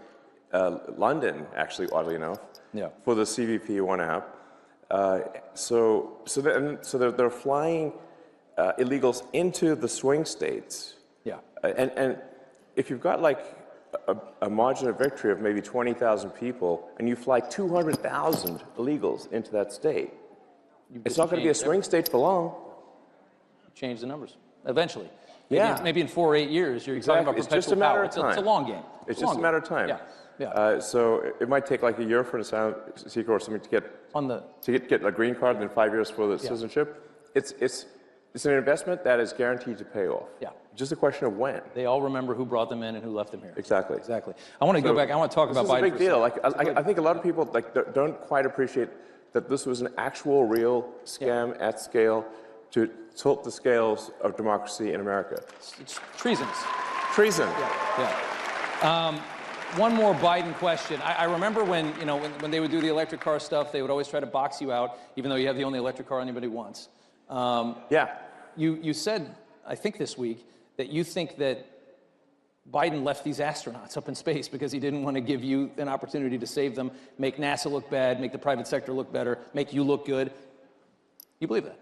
London, actually, oddly enough, for the CBP-1 app. So they're flying illegals into the swing states. And if you've got like a margin of victory of maybe 20,000 people, and you fly 200,000 illegals into that state, it's not going to be a swing state for long. Change the numbers eventually. Yeah. Maybe in 4 or 8 years, you're Exactly. talking about It's perpetual just a matter power. of time. It's a long game. It's just a matter of time. Yeah. Yeah. So it might take like a year for an asylum seeker or something to get a green card, and then 5 years for the citizenship. It's an investment that is guaranteed to pay off. Yeah. Just a question of when. They all remember who brought them in and who left them here. Exactly. Exactly. I want to go back. I want to talk about Biden. This is a big deal. for a second. I think a lot of people don't quite appreciate that this was an actual, real scam at scale to tilt the scales of democracy in America. It's treasonous. Treason. Yeah. One more Biden question. I remember when they would do the electric car stuff, they would always try to box you out, even though you have the only electric car anybody wants. Yeah. You said, I think this week, that you think that Biden left these astronauts up in space because he didn't want to give you an opportunity to save them, make NASA look bad, make the private sector look better, make you look good. You believe that?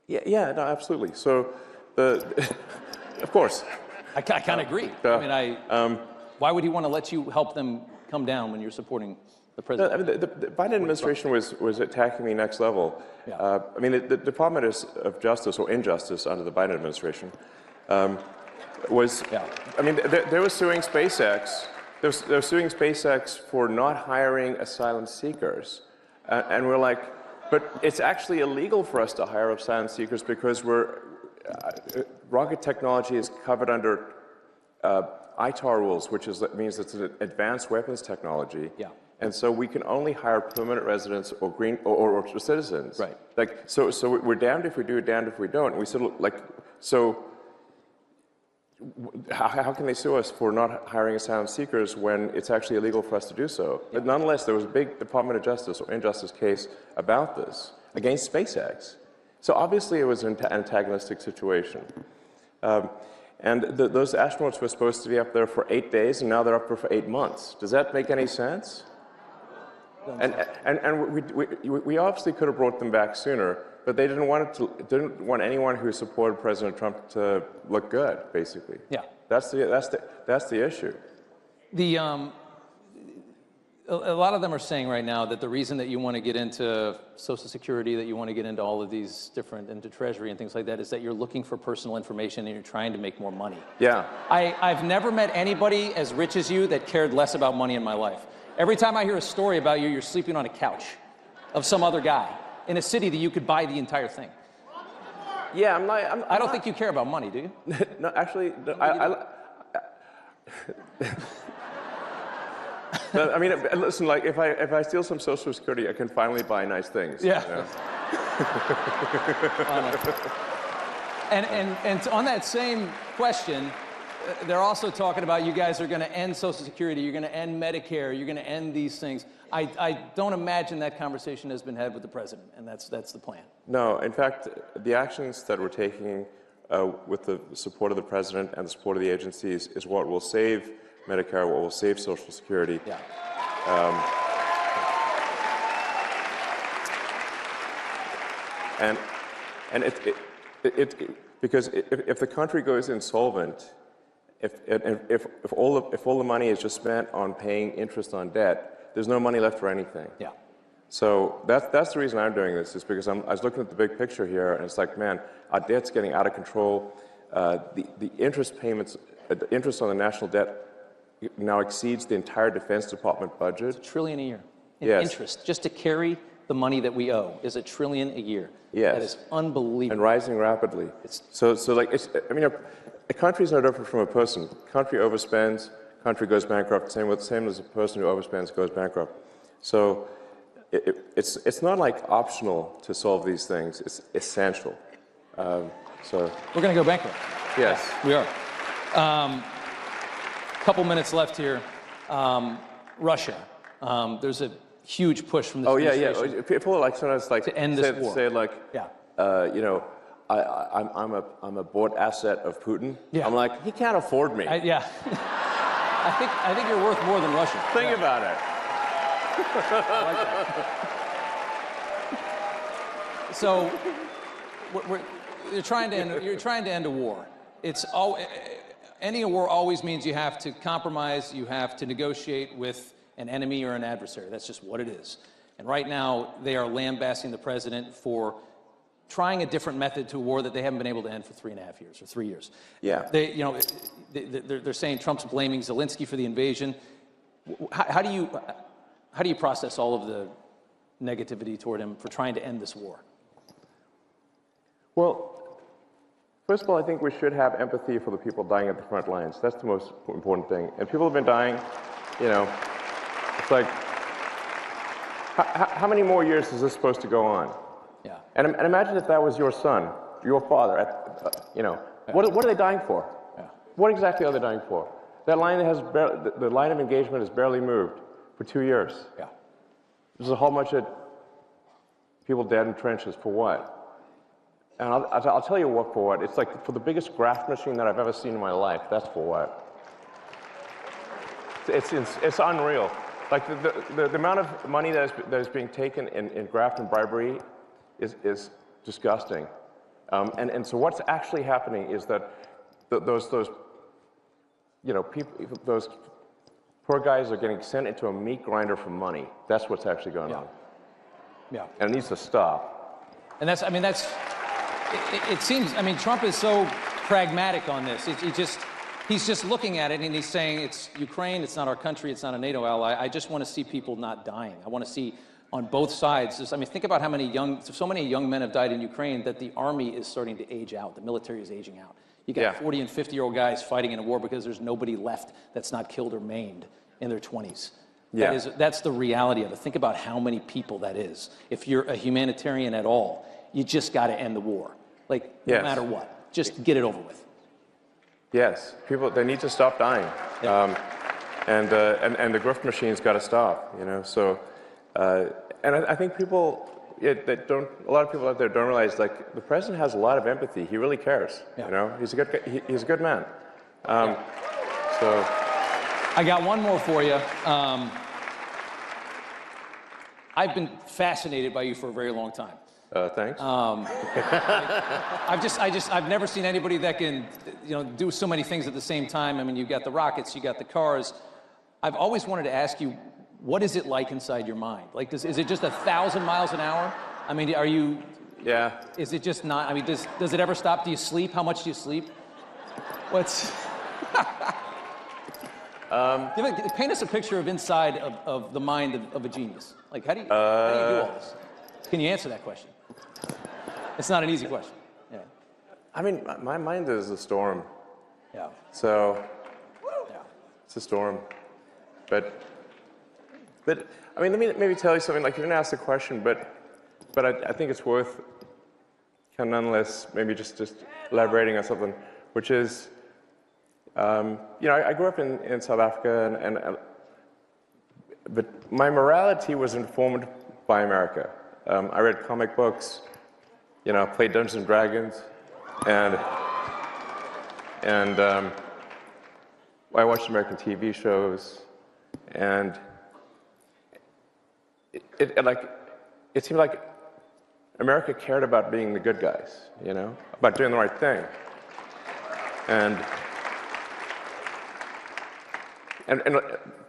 Yeah, no, absolutely. So, of course. I kind of agree. Why would he want to let you help them come down when you're supporting the president? I mean, the Biden administration was attacking me next level. Yeah. I mean, the Department of Justice, or Injustice under the Biden administration, was. Yeah. I mean, they were suing SpaceX. They're suing SpaceX for not hiring asylum seekers, and we're like, but it's actually illegal for us to hire asylum seekers because rocket technology is covered under ITAR rules, which means it's an advanced weapons technology. Yeah. And so we can only hire permanent residents or green or citizens. Right. Like so we're damned if we do, damned if we don't. And we said how can they sue us for not hiring asylum seekers when it's actually illegal for us to do so? Yeah. But nonetheless, there was a big Department of Justice or Injustice case about this against SpaceX. So obviously it was an antagonistic situation. And those astronauts were supposed to be up there for 8 days, and now they're up there for 8 months. Does that make any sense? And we obviously could have brought them back sooner, but they didn't want anyone who supported President Trump to look good, basically. Yeah. That's the issue. A lot of them are saying right now that the reason that you want to get into Social Security, that you want to get into all of these into Treasury and things like that, is that you're looking for personal information and you're trying to make more money. Yeah. I've never met anybody as rich as you that cared less about money in my life. Every time I hear a story about you, you're sleeping on a couch of some other guy in a city that you could buy the entire thing. Yeah, I don't think you care about money, do you? No, actually, no, I mean, listen. Like, if I steal some Social Security, I can finally buy nice things. Yeah. You know? And on that same question, they're also talking about you guys are going to end Social Security, you're going to end Medicare, you're going to end these things. I don't imagine that conversation has been had with the president, and that's the plan. No, in fact, the actions that we're taking with the support of the president and the support of the agencies is what will save Medicare, what will save Social Security. Yeah. And because if the country goes insolvent, if all the money is just spent on paying interest on debt, there's no money left for anything. Yeah. So that's the reason I'm doing this, is because I was looking at the big picture here, and it's like, man, our debt's getting out of control. The interest payments, the interest on the national debt now exceeds the entire Defense Department budget. $1 trillion a year in Yes. interest, just to carry the money that we owe is $1 trillion a year. Yes. That is unbelievable. And rising rapidly. So like, I mean, a country's no different from a person. Country overspends, country goes bankrupt. Same as a person who overspends goes bankrupt. So it's not like optional to solve these things. It's essential. So We're going to go bankrupt. yes, We are. Couple minutes left here. Russia. There's a huge push from this administration. yeah. People like sometimes like To end this war. say like, Yeah. you know, I'm a bought asset of Putin. Yeah. I'm like, he can't afford me. Yeah. I think you're worth more than Russia. Think about it. So, you're trying to end a war. It's all ending a war always means you have to compromise, you have to negotiate with an enemy or an adversary. That's just what it is. And right now, they are lambasting the president for trying a different method to a war that they haven't been able to end for 3.5 years or 3 years. Yeah. They're saying Trump's blaming Zelensky for the invasion. How do you process all of the negativity toward him for trying to end this war? Well, first of all, I think we should have empathy for the people dying at the front lines. That's the most important thing. And people have been dying, you know, it's like, how many more years is this supposed to go on? Yeah. And imagine if that was your son, your father, you know, what are they dying for? Yeah. What exactly are they dying for? That line the line of engagement has barely moved for 2 years. Yeah. There's a whole bunch of people dead in trenches for what? And I'll tell you what for what. It's like for the biggest graft machine that I've ever seen in my life. That's for what. It's unreal. Like the amount of money that is being taken in graft and bribery is disgusting. And so what's actually happening is that those you know, those poor guys are getting sent into a meat grinder for money. That's what's actually going on. Yeah. And it needs to stop. And it seems, I mean, Trump is so pragmatic on this. He's just looking at it and he's saying, it's Ukraine, it's not our country, it's not a NATO ally. I just want to see people not dying. I want to see on both sides. I mean, think about how so many young men have died in Ukraine that the army is starting to age out. The military is aging out. You got 40 and 50-year-old guys fighting in a war because there's nobody left that's not killed or maimed in their 20s. Yeah. That's the reality of it. Think about how many people that is. If you're a humanitarian at all, you just got to end the war. Like, no matter what. Just get it over with. Yes, people, they need to stop dying. Yeah. And the grift machine's got to stop, you know, so, and I think people, a lot of people out there don't realize, like, the president has a lot of empathy. He really cares, you know, he's a good man. So. I got one more for you. I've been fascinated by you for a very long time. Thanks. I've never seen anybody that can, you know, do so many things at the same time. I mean, you've got the rockets, you got the cars. I've always wanted to ask you, what is it like inside your mind? Like, is it just 1,000 miles an hour? I mean, are you? Yeah. Is it just not? I mean, does it ever stop? Do you sleep? How much do you sleep? What's? Paint us a picture of inside of the mind of a genius. Like, how do you do all this? Can you answer that question? It's not an easy question. Yeah. I mean, my mind is a storm. Yeah. So, Yeah. it's a storm. But I mean, let me maybe tell you something. Like, you didn't ask the question, but I think it's worth kind of nonetheless maybe just elaborating on something, which is, you know, I grew up in South Africa, but my morality was informed by America. I read comic books, you know, played Dungeons and Dragons, and I watched American TV shows, and it seemed like America cared about being the good guys, you know, about doing the right thing, and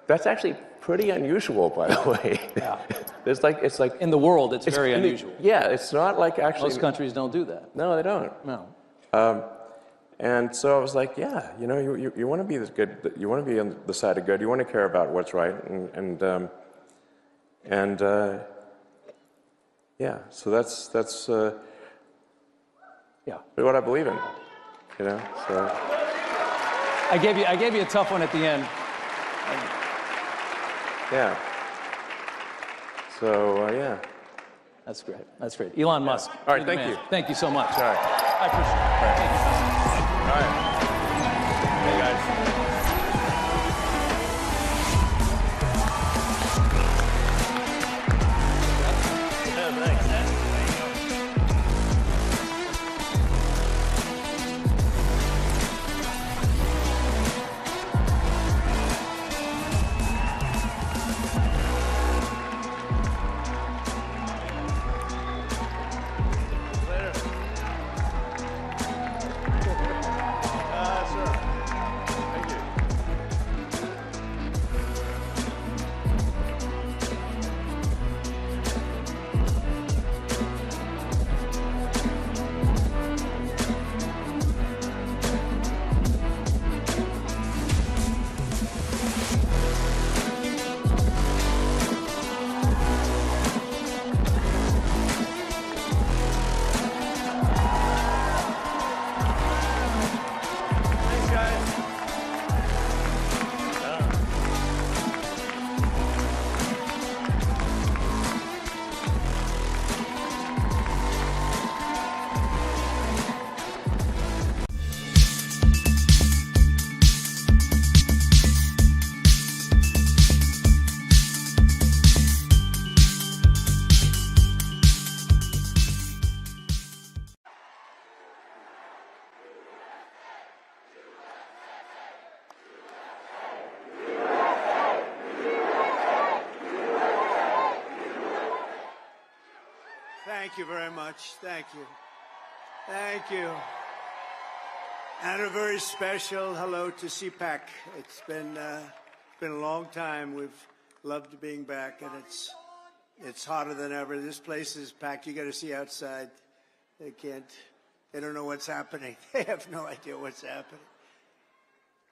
that's actually pretty unusual, by the way. Yeah. It's like In the world, it's very unusual. Yeah, it's not like actually. Most countries don't do that. No, they don't. No. And so I was like, yeah, you know, you want to be this good. You want to be on the side of good. You want to care about what's right, and yeah. So that's Yeah. what I believe in. You know. So. I gave you a tough one at the end. Yeah. So, yeah. That's great. That's great. Elon Musk. All right, you're the thank man. you. Thank you so much. All right. I appreciate it. Thank you. All right. Hey, guys. Thank you very much. Thank you. Thank you. And a very special hello to CPAC. It's been a long time. We've loved being back, and it's hotter than ever. This place is packed. You got to see outside. They don't know what's happening. They have no idea what's happening.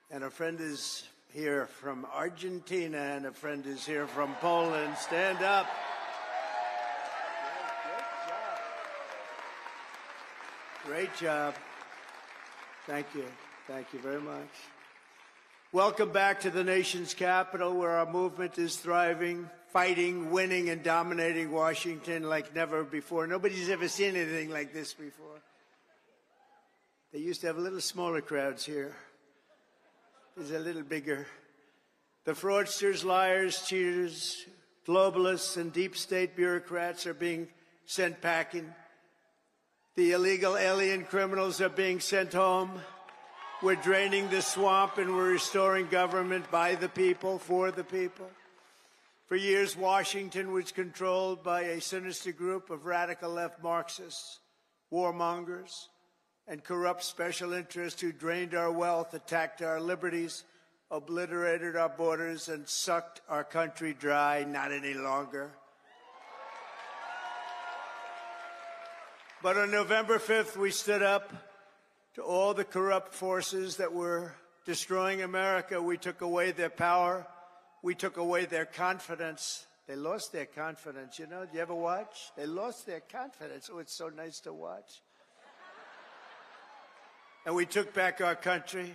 And a friend is here from Argentina, and a friend is here from Poland. Stand up. Great job. Thank you. Thank you very much. Welcome back to the nation's capital, where our movement is thriving, fighting, winning, and dominating Washington like never before. Nobody's ever seen anything like this before. They used to have little smaller crowds here. It's a little bigger. The fraudsters, liars, cheaters, globalists, and deep state bureaucrats are being sent packing. The illegal alien criminals are being sent home. We're draining the swamp, and we're restoring government by the people, for the people. For years, Washington was controlled by a sinister group of radical left Marxists, warmongers, and corrupt special interests who drained our wealth, attacked our liberties, obliterated our borders, and sucked our country dry. Not any longer. But on November 5th, we stood up to all the corrupt forces that were destroying America. We took away their power. We took away their confidence. They lost their confidence. You know, do you ever watch? They lost their confidence. Oh, it's so nice to watch. And we took back our country.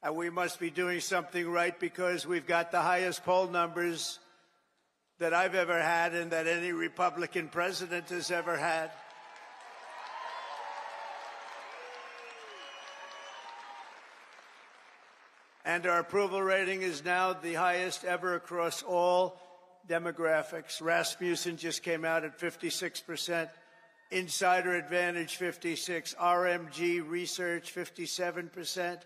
And we must be doing something right, because we've got the highest poll numbers that I've ever had and that any Republican president has ever had. And our approval rating is now the highest ever across all demographics. Rasmussen just came out at 56%. Insider Advantage, 56%. RMG Research, 57%.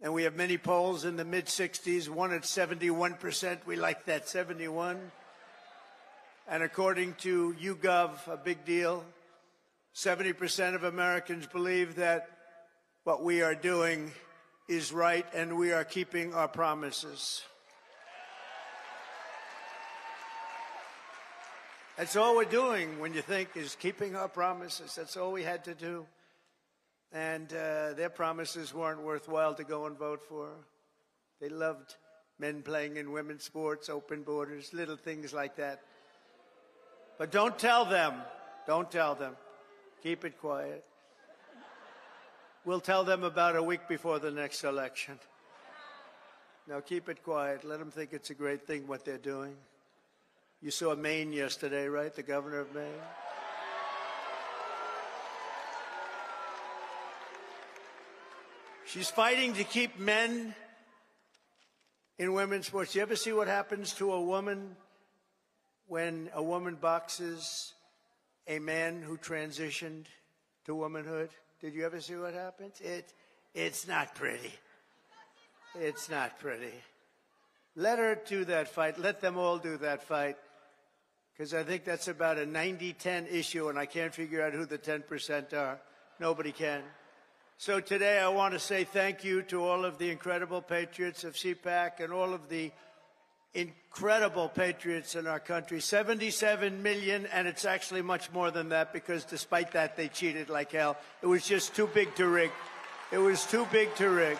And we have many polls in the mid-60s, one at 71%. We like that, 71. And according to YouGov, a big deal, 70% of Americans believe that what we are doing is right, and we are keeping our promises. That's all we're doing, when you think, is keeping our promises. That's all we had to do. And their promises weren't worthwhile to go and vote for. They loved men playing in women's sports, open borders, little things like that. But don't tell them. Don't tell them. Keep it quiet. We'll tell them about a week before the next election. Now keep it quiet. Let them think it's a great thing what they're doing. You saw Maine yesterday, right? The governor of Maine. She's fighting to keep men in women's sports. You ever see what happens to a woman when a woman boxes a man who transitioned to womanhood? Did you ever see what happens? It's not pretty. It's not pretty. Let her do that fight. Let them all do that fight. Because I think that's about a 90-10 issue, and I can't figure out who the 10% are. Nobody can. So today I want to say thank you to all of the incredible patriots of CPAC and all of the incredible patriots in our country. 77 million, and it's actually much more than that, because despite that, they cheated like hell. It was just too big to rig. It was too big to rig.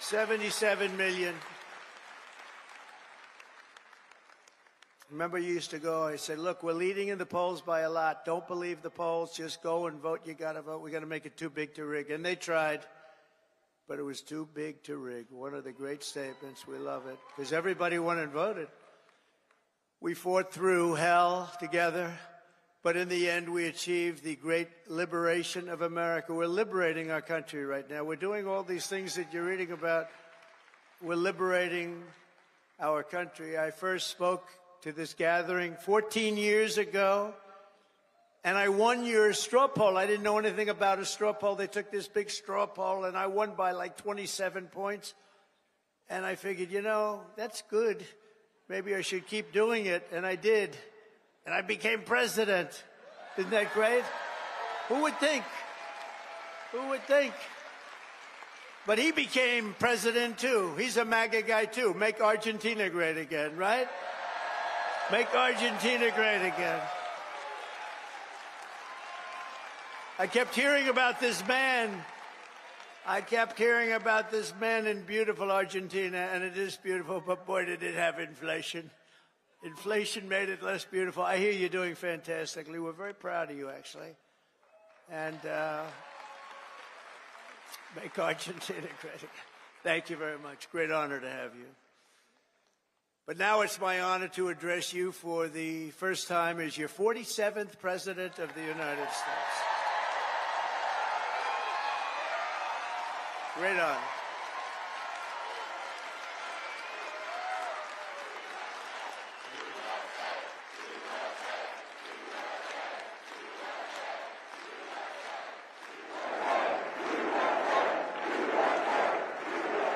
77 million. Remember, you used to go, I said, look, we're leading in the polls by a lot. Don't believe the polls. Just go and vote. You got to vote. We got to make it too big to rig. And they tried, but it was too big to rig. One of the great statements. We love it, because everybody went and voted. We fought through hell together, but in the end, we achieved the great liberation of America. We're liberating our country right now. We're doing all these things that you're reading about. We're liberating our country. I first spoke to this gathering 14 years ago, and I won your straw poll. I didn't know anything about a straw poll. They took this big straw poll, and I won by like 27 points. And I figured, you know, that's good. Maybe I should keep doing it, and I did. and I became president. Isn't that great? Who would think? Who would think? But he became president too. He's a MAGA guy too. Make Argentina great again, right? Make Argentina great again. I kept hearing about this man. I kept hearing about this man in beautiful Argentina, and it is beautiful, but boy, did it have inflation. Inflation made it less beautiful. I hear you're doing fantastically. We're very proud of you, actually. And make Argentina great again. Thank you very much. Great honor to have you. But now it's my honor to address you for the first time as your 47th President of the United States. Great honor.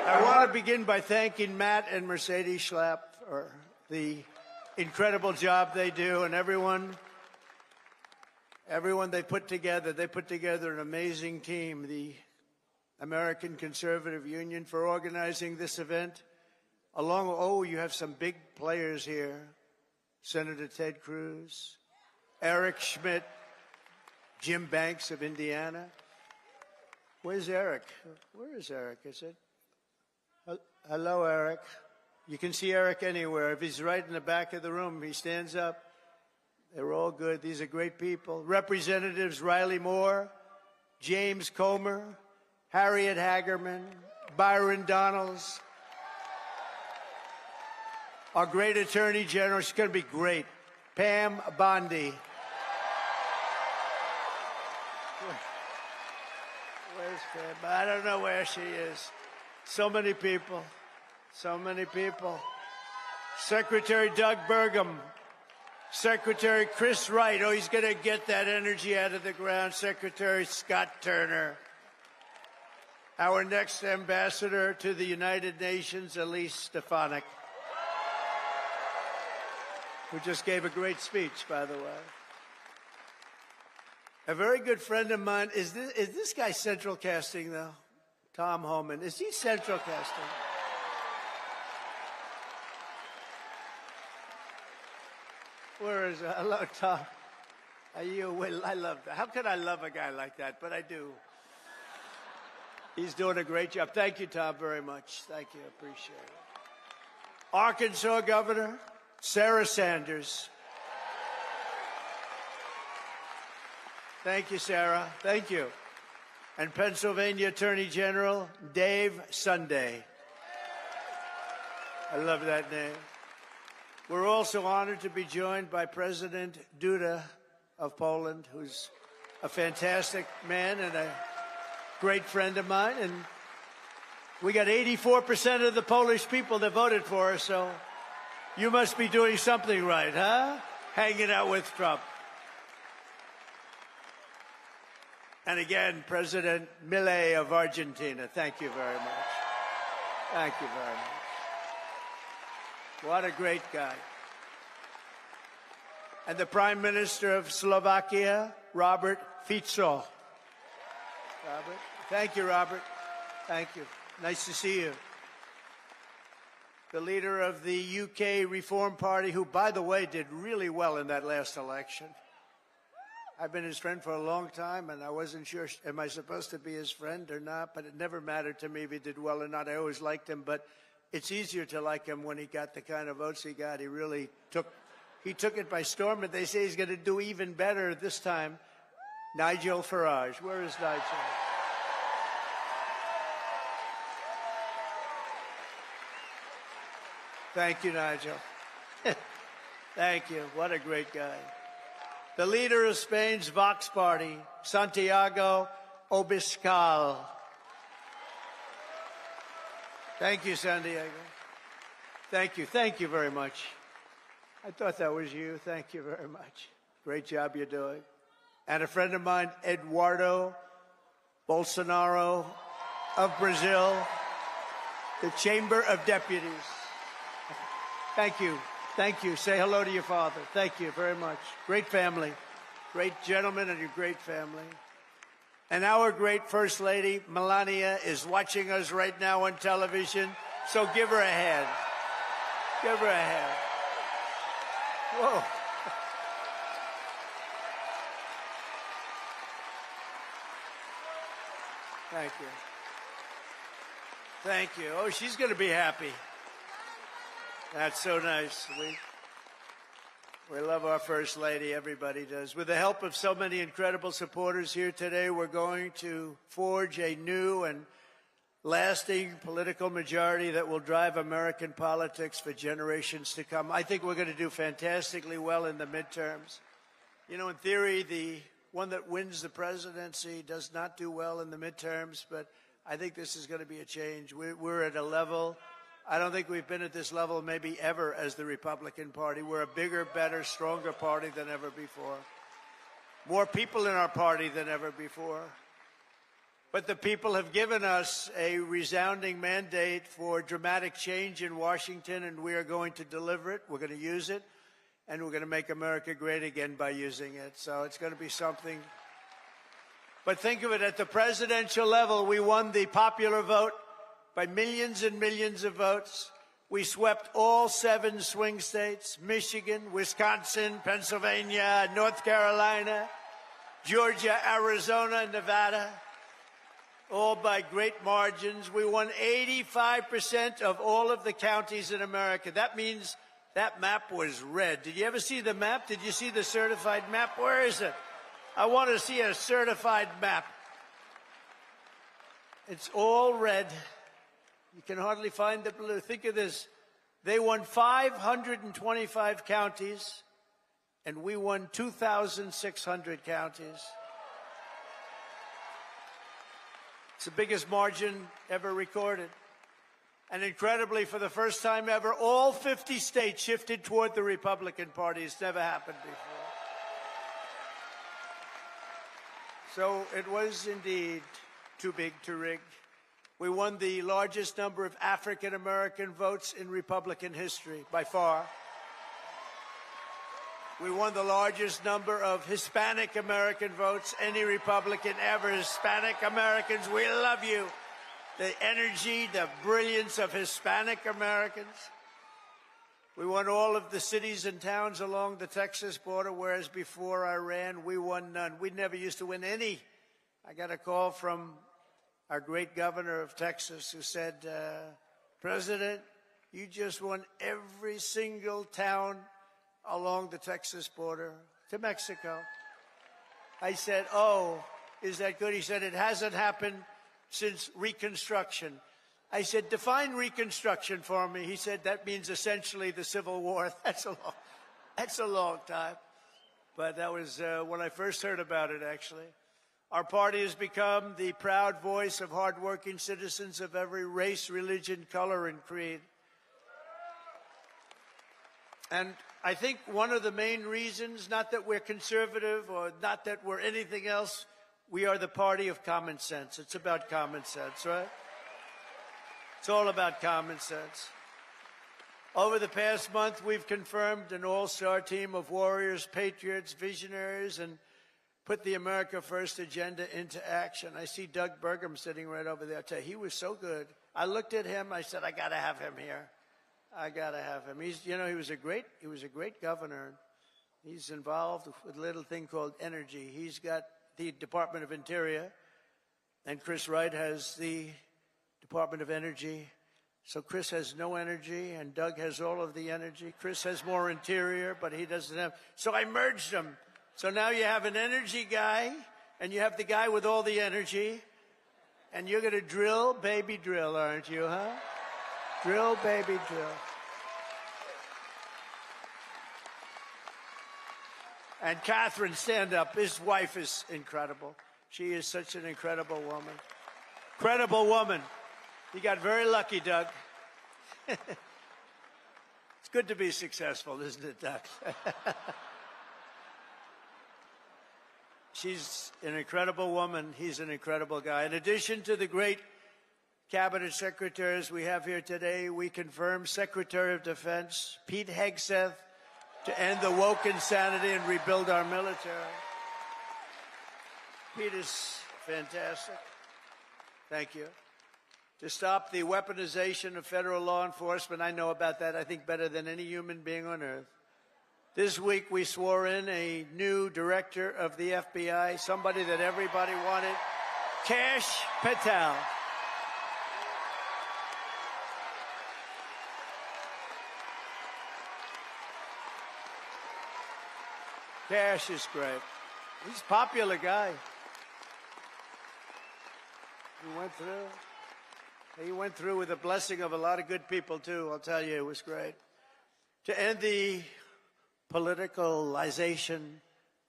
I want to begin by thanking Matt and Mercedes Schlapp for the incredible job they do, and everyone they put together. They put together an amazing team. The American Conservative Union for organizing this event. You have some big players here. Senator Ted Cruz, Eric Schmidt, Jim Banks of Indiana. Where's Eric? Where is Eric? Is it? Hello, Eric. You can see Eric anywhere. If he's right in the back of the room, he stands up. They're all good. These are great people. Representatives Riley Moore, James Comer, Harriet Hagerman, Byron Donalds, our great Attorney General. She's going to be great. Pam Bondi. Where's Pam? I don't know where she is. So many people. So many people. Secretary Doug Burgum. Secretary Chris Wright. Oh, he's going to get that energy out of the ground. Secretary Scott Turner. Our next ambassador to the United Nations, Elise Stefanik, who just gave a great speech, by the way. A very good friend of mine. Is this guy central casting, though? Tom Homan. Is he central casting? Where is it? Hello, Tom. Are you? I love that. How could I love a guy like that? But I do. He's doing a great job. Thank you, Tom, very much. Thank you. I appreciate it. Arkansas Governor Sarah Sanders. Thank you, Sarah. Thank you. And Pennsylvania Attorney General Dave Sunday. I love that name. We're also honored to be joined by President Duda of Poland, who's a fantastic man and a great friend of mine. And we got 84% of the Polish people that voted for us, so you must be doing something right, huh? Hanging out with Trump. And again, President Milei of Argentina. Thank you very much. Thank you very much. What a great guy. And the Prime Minister of Slovakia, Robert Fico. Robert. Thank you, Robert. Thank you. Nice to see you. The leader of the UK Reform Party, who, by the way, did really well in that last election. I've been his friend for a long time, and I wasn't sure, am I supposed to be his friend or not? But it never mattered to me if he did well or not. I always liked him, but it's easier to like him when he got the kind of votes he got. He really took it by storm, and they say he's going to do even better this time. Nigel Farage. Where is Nigel? Thank you, Nigel. Thank you. What a great guy. The leader of Spain's Vox Party, Santiago Abascal. Thank you, Santiago. Thank you. Thank you very much. I thought that was you. Thank you very much. Great job you're doing. And a friend of mine, Eduardo Bolsonaro of Brazil, the Chamber of Deputies. Thank you. Thank you. Say hello to your father. Thank you very much. Great family. Great gentleman and a great family. And our great First Lady, Melania, is watching us right now on television. So give her a hand. Give her a hand. Whoa. Thank you. Thank you. Oh, she's going to be happy. That's so nice. We love our First Lady. Everybody does. With the help of so many incredible supporters here today, we're going to forge a new and lasting political majority that will drive American politics for generations to come. I think we're going to do fantastically well in the midterms. You know, in theory, the one that wins the presidency does not do well in the midterms, but I think this is going to be a change. We're at a level, I don't think we've been at this level maybe ever as the Republican Party. We're a bigger, better, stronger party than ever before. More people in our party than ever before. But the people have given us a resounding mandate for dramatic change in Washington, and we are going to deliver it. We're going to use it, and we're going to make America great again by using it. So it's going to be something. But think of it, at the presidential level, we won the popular vote by millions and millions of votes. We swept all 7 swing states: Michigan, Wisconsin, Pennsylvania, North Carolina, Georgia, Arizona, Nevada, all by great margins. We won 85% of all of the counties in America. That means that map was red. Did you ever see the map? Did you see the certified map? Where is it? I want to see a certified map. It's all red. You can hardly find the blue. Think of this. They won 525 counties, and we won 2,600 counties. It's the biggest margin ever recorded. And incredibly, for the first time ever, all 50 states shifted toward the Republican Party. It's never happened before. So it was indeed too big to rig. We won the largest number of African-American votes in Republican history, by far. We won the largest number of Hispanic American votes, any Republican ever. Hispanic Americans, we love you. The energy, the brilliance of Hispanic Americans. We won all of the cities and towns along the Texas border, whereas before I ran, we won none. We never used to win any. I got a call from our great governor of Texas who said, President, you just won every single town along the Texas border to Mexico. I said, oh, is that good? He said, it hasn't happened since Reconstruction. I said, define Reconstruction for me. He said, that means essentially the Civil War. That's a long time. But that was when I first heard about it, actually. Our party has become the proud voice of hardworking citizens of every race, religion, color, and creed. And I think one of the main reasons, not that we're conservative or not that we're anything else, we are the party of common sense. It's about common sense, right? It's all about common sense. Over the past month, we've confirmed an all-star team of warriors, patriots, visionaries, and put the America First agenda into action. I see Doug Burgum sitting right over there. I tell you, he was so good. I looked at him. I said, I got to have him here. I got to have him. He was a great governor. He's involved with a little thing called energy. He's got the Department of Interior, and Chris Wright has the Department of Energy. So Chris has no energy, and Doug has all of the energy. Chris has more interior, but he doesn't have. So I merged them. So now you have an energy guy, and you have the guy with all the energy, and you're going to drill, baby, drill, aren't you, huh? Drill, baby, drill. And Catherine, stand up. His wife is incredible. She is such an incredible woman. Incredible woman. You got very lucky, Doug. It's good to be successful, isn't it, Doug? She's an incredible woman. He's an incredible guy. In addition to the great cabinet secretaries we have here today, we confirm Secretary of Defense Pete Hegseth to end the woke insanity and rebuild our military. Pete is fantastic. Thank you. To stop the weaponization of federal law enforcement, I know about that, I think, better than any human being on earth. This week, we swore in a new director of the FBI, somebody that everybody wanted, Kash Patel. Kash is great. He's a popular guy. He went through with the blessing of a lot of good people, too. I'll tell you, it was great. To end the politicalization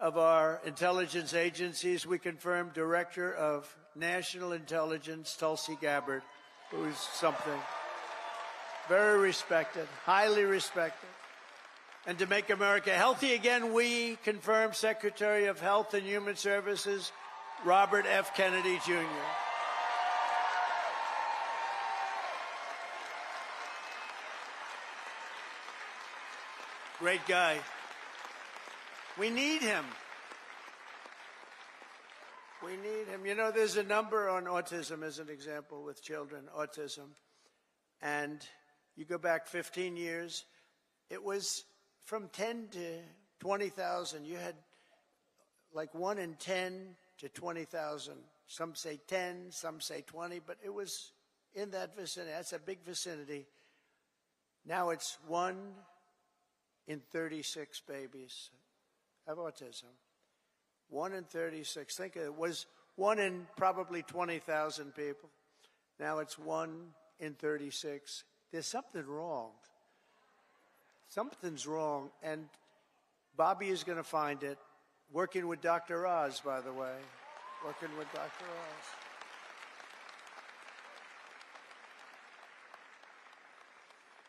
of our intelligence agencies, we confirmed Director of National Intelligence Tulsi Gabbard, who is something. Very respected, highly respected. And to make America healthy again, we confirmed Secretary of Health and Human Services, Robert F. Kennedy, Jr. Great guy. We need him. We need him. You know, there's a number on autism as an example with children, autism. And you go back 15 years, it was from 10 to 20,000. You had like 1 in 10 to 20,000. Some say 10, some say 20, but it was in that vicinity. That's a big vicinity. Now it's 1 in 36 babies have autism. 1 in 36. Think of it. It was 1 in probably 20,000 people. Now it's 1 in 36. There's something wrong. Something's wrong, and Bobby is going to find it. Working with Dr. Oz, by the way. Working with Dr. Oz.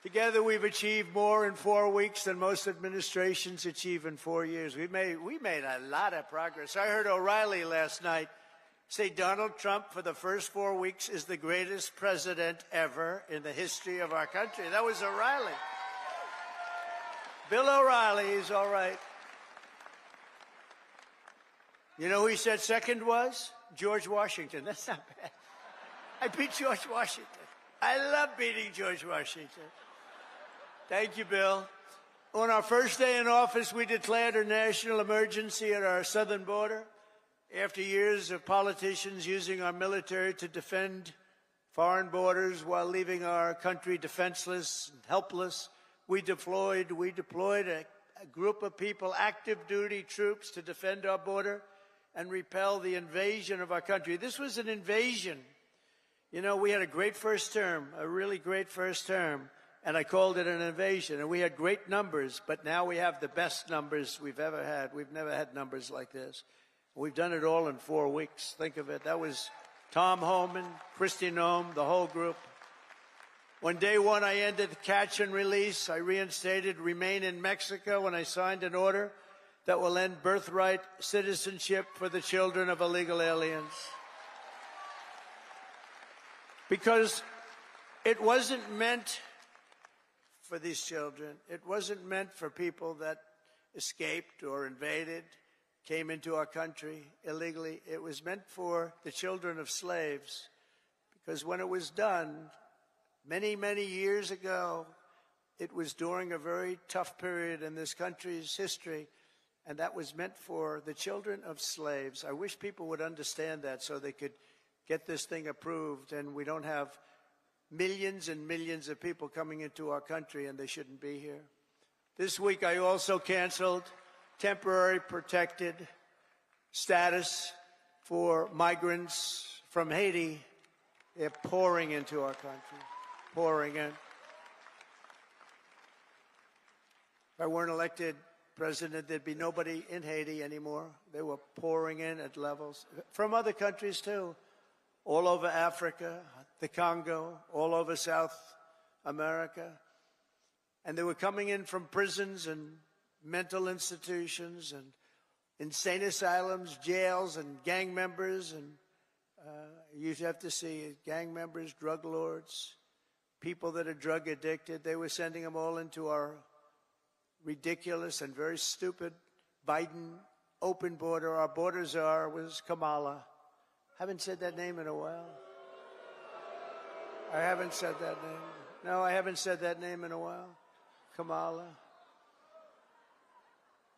Together, we've achieved more in 4 weeks than most administrations achieve in 4 years. We made a lot of progress. I heard O'Reilly last night say Donald Trump, for the first 4 weeks, is the greatest president ever in the history of our country. That was O'Reilly. Bill O'Reilly is all right. You know who he said second was? George Washington. That's not bad. I beat George Washington. I love beating George Washington. Thank you, Bill. On our first day in office, we declared a national emergency at our southern border. After years of politicians using our military to defend foreign borders while leaving our country defenseless and helpless, we deployed a group of people, active duty troops, to defend our border and repel the invasion of our country. This was an invasion. You know, we had a great first term, a really great first term, and I called it an invasion. And we had great numbers, but now we have the best numbers we've ever had. We've never had numbers like this. We've done it all in 4 weeks. Think of it. That was Tom Homan, Kristi Noem, the whole group. On day one, I ended the catch and release. I reinstated remain in Mexico when I signed an order that will end birthright citizenship for the children of illegal aliens. Because it wasn't meant for these children. It wasn't meant for people that escaped or invaded, came into our country illegally. It was meant for the children of slaves. Because when it was done, many, many years ago, it was during a very tough period in this country's history, and that was meant for the children of slaves. I wish people would understand that so they could get this thing approved, and we don't have millions and millions of people coming into our country, and they shouldn't be here. This week, I also canceled temporary protected status for migrants from Haiti. They're pouring into our country. Pouring in. If I weren't elected president, there'd be nobody in Haiti anymore. They were pouring in at levels from other countries too, all over Africa, the Congo, all over South America. And they were coming in from prisons and mental institutions and insane asylums, jails, and gang members and You have to see gang members, drug lords, people that are drug addicted. They were sending them all into our ridiculous and very stupid Biden open border. Our border czar was Kamala. Haven't said that name in a while. I haven't said that name. No, I haven't said that name in a while. Kamala.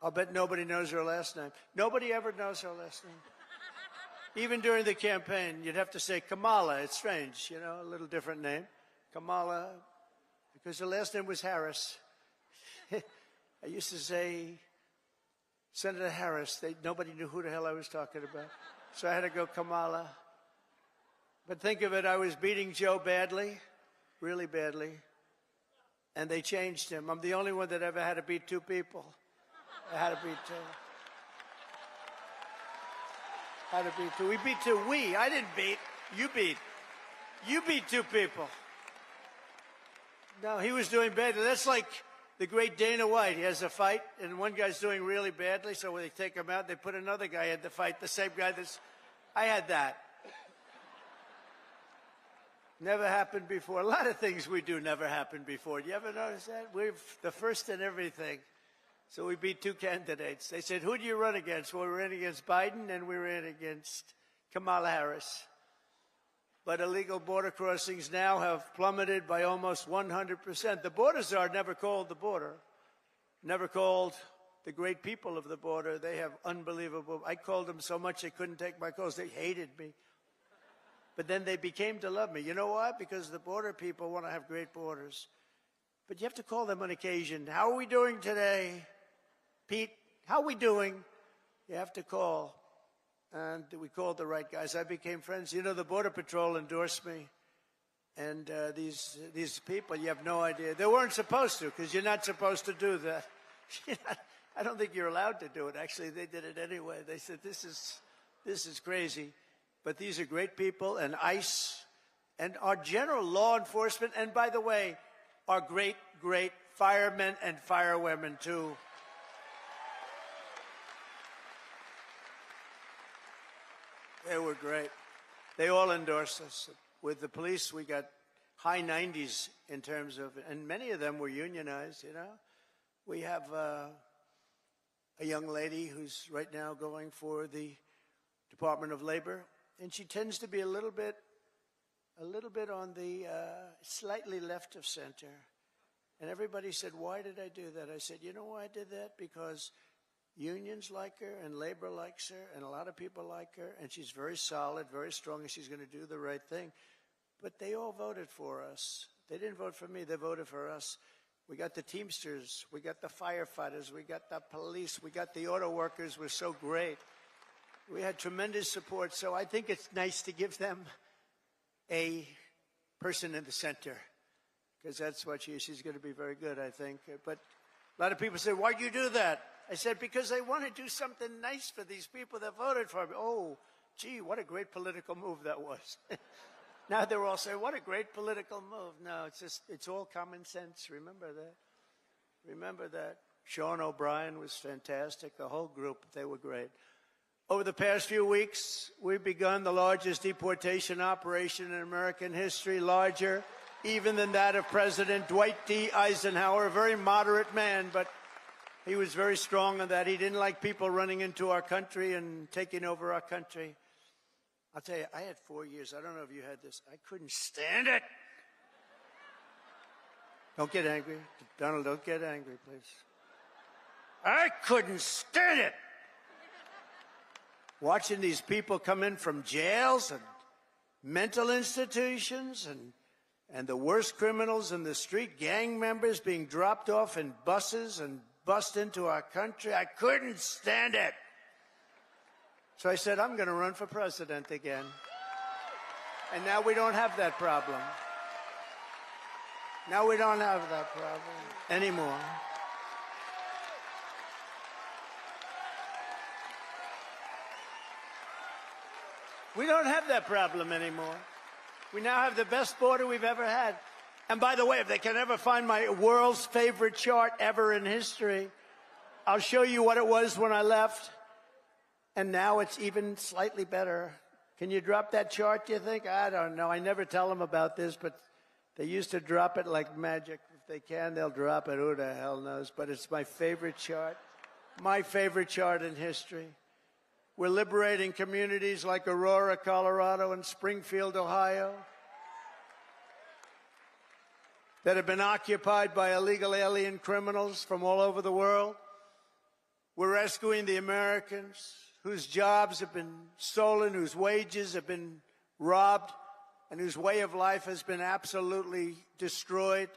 I'll bet nobody knows her last name. Nobody ever knows her last name. Even during the campaign, you'd have to say Kamala. It's strange, you know, a little different name. Kamala, because her last name was Harris. I used to say Senator Harris. Nobody knew who the hell I was talking about. So I had to go Kamala. But think of it, I was beating Joe badly, really badly, and they changed him. I'm the only one that ever had to beat two people. I had to beat two. Had to beat two. We beat two. I didn't beat. You beat. You beat two people. No, he was doing badly. That's like the great Dana White. He has a fight, and one guy's doing really badly, so when they take him out, they put another guy in the fight, the same guy that's... I had that. Never happened before. A lot of things we do never happened before. Do you ever notice that? We're the first in everything. So we beat two candidates. They said, who do you run against? Well, we ran against Biden and we ran against Kamala Harris. But illegal border crossings now have plummeted by almost 100%. The border czar never called the border, never called the great people of the border. They have unbelievable. I called them so much they couldn't take my calls. They hated me. But then they became to love me. You know why? Because the border people want to have great borders. But you have to call them on occasion. How are we doing today? Pete, how are we doing? You have to call. And we called the right guys. I became friends. You know, the Border Patrol endorsed me. And these people, you have no idea. They weren't supposed to, because you're not supposed to do that. I don't think you're allowed to do it. Actually, they did it anyway. They said, this is crazy. But these are great people, and ICE, and our general law enforcement, and by the way, our great, great firemen and firewomen, too. They were great. They all endorsed us. With the police, we got high 90s in terms of, and many of them were unionized, you know. We have a young lady who's right now going for the Department of Labor, and she tends to be a little bit on the slightly left of center. And everybody said, why did I do that? I said, you know why I did that? Because unions like her and labor likes her and a lot of people like her, and she's very solid, very strong, and she's going to do the right thing. But they all voted for us. They didn't vote for me, they voted for us. We got the Teamsters, we got the firefighters, we got the police, we got the auto workers. We're so great. We had tremendous support, so I think it's nice to give them a person in the center, because that's what she's going to be very good, I think. But a lot of people say, why'd you do that? I said, because I want to do something nice for these people that voted for me. Oh, gee, what a great political move that was. Now they're all saying, what a great political move. No, it's all common sense. Remember that. Remember that. Sean O'Brien was fantastic. The whole group, they were great. Over the past few weeks, we've begun the largest deportation operation in American history, larger even than that of President Dwight D. Eisenhower, a very moderate man, but he was very strong on that. He didn't like people running into our country and taking over our country. I'll tell you, I had 4 years. I don't know if you had this. I couldn't stand it. Don't get angry. Donald, don't get angry, please. I couldn't stand it. Watching these people come in from jails and mental institutions and the worst criminals in the street, gang members being dropped off in buses and bussed into our country. I couldn't stand it. So I said, I'm going to run for president again. And now we don't have that problem. Now we don't have that problem anymore. We don't have that problem anymore. We now have the best border we've ever had. And by the way, if they can ever find my world's favorite chart ever in history, I'll show you what it was when I left. And now it's even slightly better. Can you drop that chart, do you think? I don't know. I never tell them about this, but they used to drop it like magic. If they can, they'll drop it. Who the hell knows? But it's my favorite chart. My favorite chart in history. We're liberating communities like Aurora, Colorado, and Springfield, Ohio, that have been occupied by illegal alien criminals from all over the world. We're rescuing the Americans whose jobs have been stolen, whose wages have been robbed, and whose way of life has been absolutely destroyed.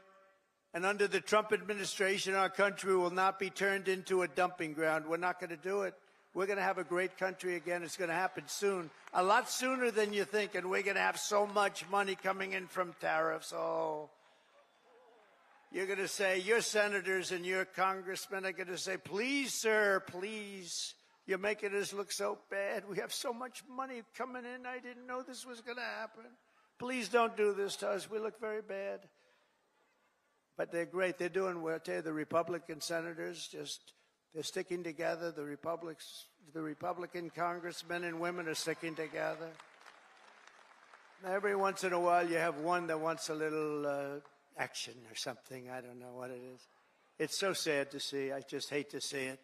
And under the Trump administration, our country will not be turned into a dumping ground. We're not going to do it. We're going to have a great country again. It's going to happen soon, a lot sooner than you think, and we're going to have so much money coming in from tariffs. Oh, you're going to say, your senators and your congressmen are going to say, please, sir, please. You're making us look so bad. We have so much money coming in. I didn't know this was going to happen. Please don't do this to us. We look very bad. But they're great. They're doing well. I tell you, the Republican senators, they're sticking together. The Republican congressmen and women are sticking together. Every once in a while, you have one that wants a little action or something. I don't know what it is. It's so sad to see. I just hate to see it.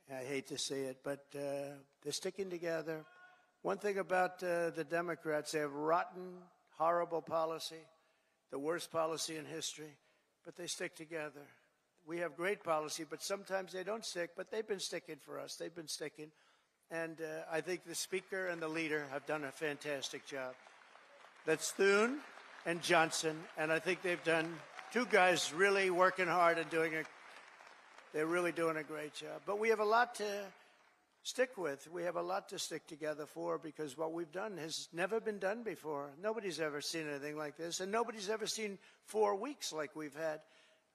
I hate to see it, but they're sticking together. One thing about the Democrats, they have rotten, horrible policy, the worst policy in history, but they stick together. We have great policy, but sometimes they don't stick, but they've been sticking for us. They've been sticking. And I think the Speaker and the leader have done a fantastic job. That's Thune and Johnson, and I think they've done, two guys really working hard and they're really doing a great job. But we have a lot to stick with. We have a lot to stick together for, because what we've done has never been done before. Nobody's ever seen anything like this, and nobody's ever seen 4 weeks like we've had,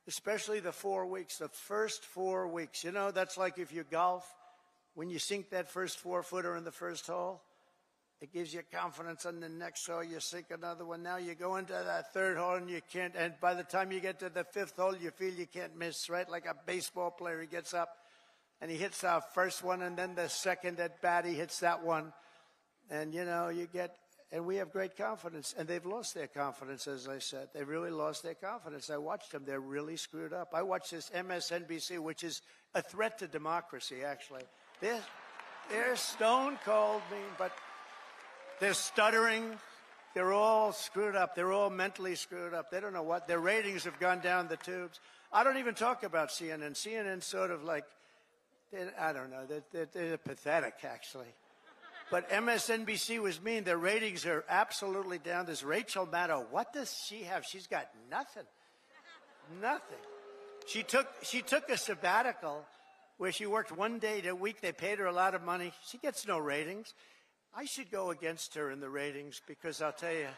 especially the 4 weeks, the first 4 weeks. You know, that's like if you golf, when you sink that first 4-footer in the first hole, it gives you confidence on the next hole. You sink another one. Now you go into that third hole and you can't, and by the time you get to the fifth hole, you feel you can't miss, right? Like a baseball player, he gets up and he hits our first one, and then the second at bat, he hits that one. And, you know, and we have great confidence. And they've lost their confidence, as I said. They really lost their confidence. I watched them. They're really screwed up. I watched this MSNBC, which is a threat to democracy, actually. They're stone cold mean, but they're stuttering. They're all screwed up. They're all mentally screwed up. They don't know what. Their ratings have gone down the tubes. I don't even talk about CNN. CNN's sort of like, I don't know. They're pathetic, actually. But MSNBC was mean. Their ratings are absolutely down. This Rachel Maddow, what does she have? She's got nothing. Nothing. She took a sabbatical where she worked 1 day a week. They paid her a lot of money. She gets no ratings. I should go against her in the ratings, because I'll tell you,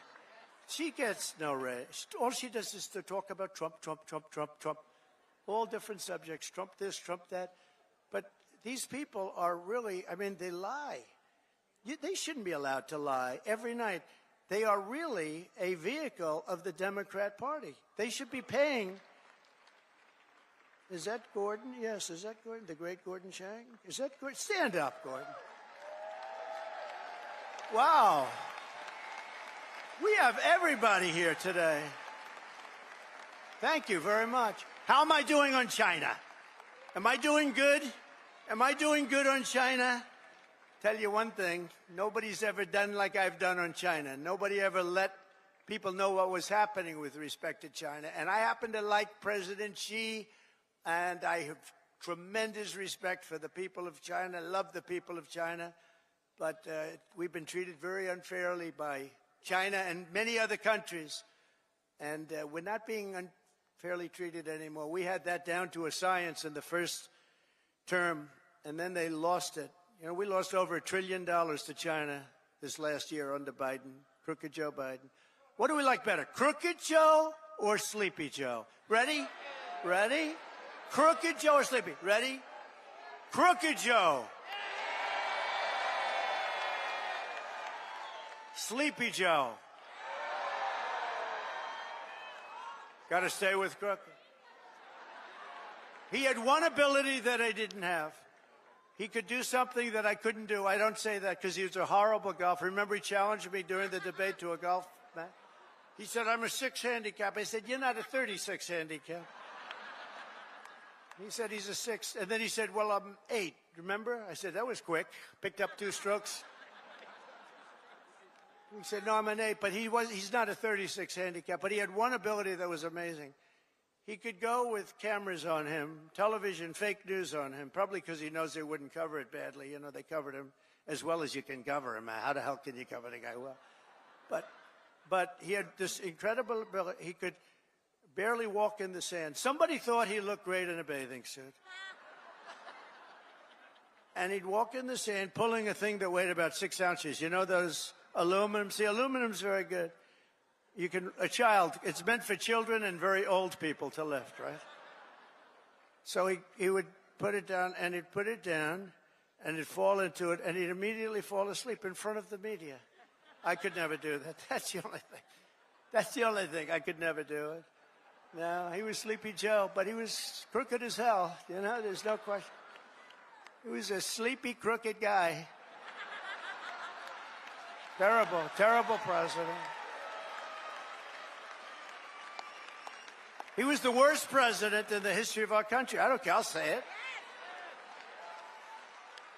she gets no ratings. All she does is to talk about Trump, Trump, Trump, Trump, Trump. All different subjects, Trump this, Trump that. But these people are really, I mean, they lie. They shouldn't be allowed to lie every night. They are really a vehicle of the Democrat Party. They should be paying. Is that Gordon? Yes, is that Gordon? The great Gordon Chang? Is that Gordon? Stand up, Gordon. Wow. We have everybody here today. Thank you very much. How am I doing on China? Am I doing good? Am I doing good on China? Tell you one thing, nobody's ever done like I've done on China. Nobody ever let people know what was happening with respect to China. And I happen to like President Xi, and I have tremendous respect for the people of China, love the people of China. But we've been treated very unfairly by China and many other countries. And we're not being unfairly treated anymore. We had that down to a science in the first term, and then they lost it. You know, we lost over $1 trillion to China this last year under Biden, Crooked Joe Biden. What do we like better, Crooked Joe or Sleepy Joe? Ready? Ready? Crooked Joe or Sleepy? Ready? Crooked Joe. Sleepy Joe. Got to stay with Crooked. He had one ability that I didn't have. He could do something that I couldn't do. I don't say that because he was a horrible golfer. Remember, he challenged me during the debate to a golf match? He said, I'm a 6 handicap. I said, you're not a 36 handicap. He said he's a 6. And then he said, well, I'm 8. Remember? I said, that was quick. Picked up 2 strokes. He said, no, I'm an 8. But he's not a 36 handicap. But he had one ability that was amazing. He could go with cameras on him, television, fake news on him, probably because he knows they wouldn't cover it badly. You know, they covered him as well as you can cover him. How the hell can you cover the guy well? But he had this incredible ability. He could barely walk in the sand. Somebody thought he looked great in a bathing suit. And he'd walk in the sand pulling a thing that weighed about 6 ounces. You know those aluminum? See, aluminum's very good. It's meant for children and very old people to lift, right? So he would put it down, and he'd put it down, and he'd fall into it, and he'd immediately fall asleep in front of the media. I could never do that. That's the only thing. That's the only thing. I could never do it. No, he was Sleepy Joe, but he was crooked as hell. You know, there's no question. He was a sleepy, crooked guy. Terrible, terrible president. He was the worst president in the history of our country. I don't care. I'll say it.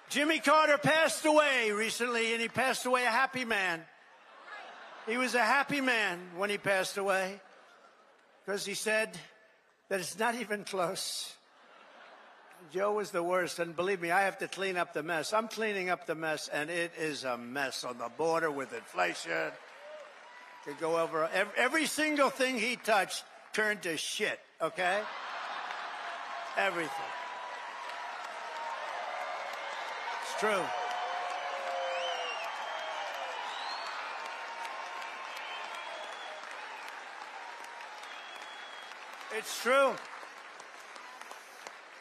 Jimmy Carter passed away recently, and he passed away a happy man. He was a happy man when he passed away because he said that it's not even close. Joe was the worst, and believe me, I have to clean up the mess. I'm cleaning up the mess, and it is a mess on the border with inflation. Could go over every single thing he touched. Turned to shit, okay? Everything. It's true. It's true.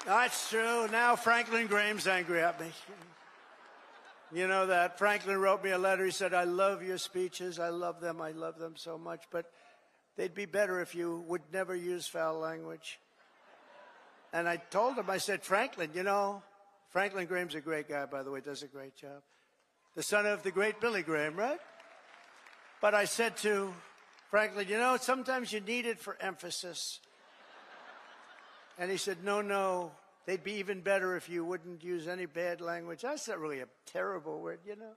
That's true. Now Franklin Graham's angry at me. You know that. Franklin wrote me a letter. He said, I love your speeches. I love them so much. But they'd be better if you would never use foul language. And I told him, I said, Franklin, you know, Franklin Graham's a great guy, by the way, does a great job. The son of the great Billy Graham, right? But I said to Franklin, you know, sometimes you need it for emphasis. And he said, no, they'd be even better if you wouldn't use any bad language. That's not really a terrible word, you know.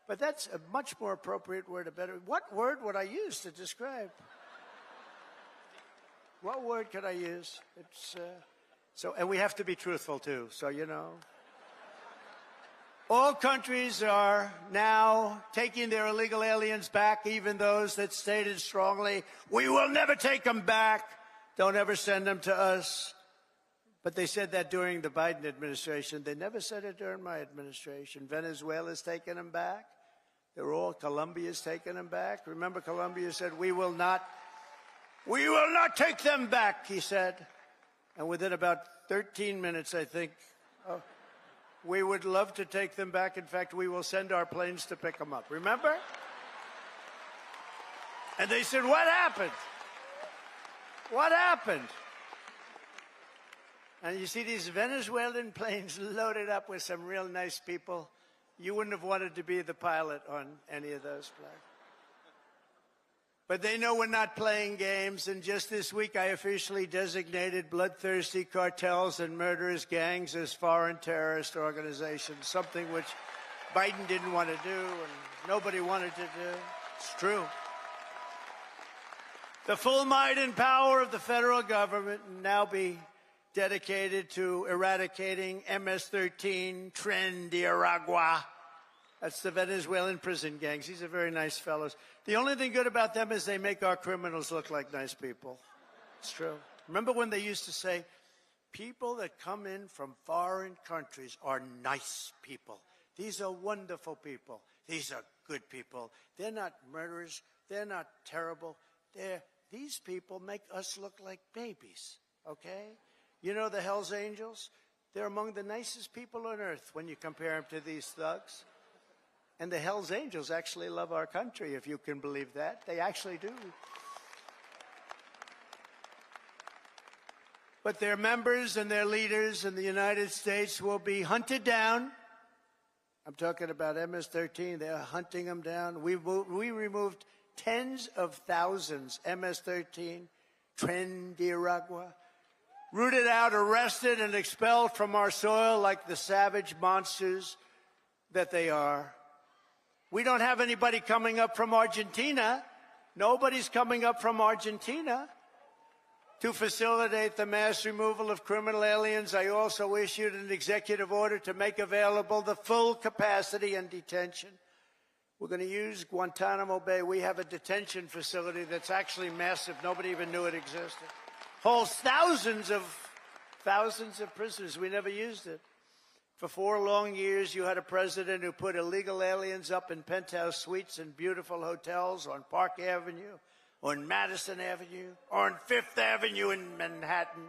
But that's a much more appropriate word, a better. What word would I use to describe? What word could I use? And we have to be truthful too. So, you know, all countries are now taking their illegal aliens back, even those that stated strongly, we will never take them back. Don't ever send them to us. But they said that during the Biden administration. They never said it during my administration. Venezuela's taking them back. Colombia's taking them back. Remember, Colombia said, we will not take them back, he said. And within about 13 minutes, I think, we would love to take them back. In fact, we will send our planes to pick them up. Remember? And they said, what happened? What happened? And you see these Venezuelan planes loaded up with some real nice people. You wouldn't have wanted to be the pilot on any of those planes. But they know we're not playing games, and just this week I officially designated bloodthirsty cartels and murderous gangs as foreign terrorist organizations, something which Biden didn't want to do and nobody wanted to do. It's true. The full might and power of the federal government will now be dedicated to eradicating MS-13, Tren de Aragua. That's the Venezuelan prison gangs. These are very nice fellows. The only thing good about them is they make our criminals look like nice people. It's true. Remember when they used to say, people that come in from foreign countries are nice people. These are wonderful people. These are good people. They're not murderers. They're not terrible. These people make us look like babies, okay? You know the Hells Angels? They're among the nicest people on earth when you compare them to these thugs. And the Hells Angels actually love our country, if you can believe that. They actually do. but their members and their leaders in the United States will be hunted down. I'm talking about MS-13. They're hunting them down. We removed tens of thousands, MS-13, Trendiragua, rooted out, arrested, and expelled from our soil like the savage monsters that they are. We don't have anybody coming up from Argentina. Nobody's coming up from Argentina to facilitate the mass removal of criminal aliens. I also issued an executive order to make available the full capacity and detention. We're going to use Guantanamo Bay. We have a detention facility that's actually massive. Nobody even knew it existed. Holds thousands of prisoners. We never used it. For 4 long years, you had a president who put illegal aliens up in penthouse suites in beautiful hotels on Park Avenue, on Madison Avenue, or on Fifth Avenue in Manhattan.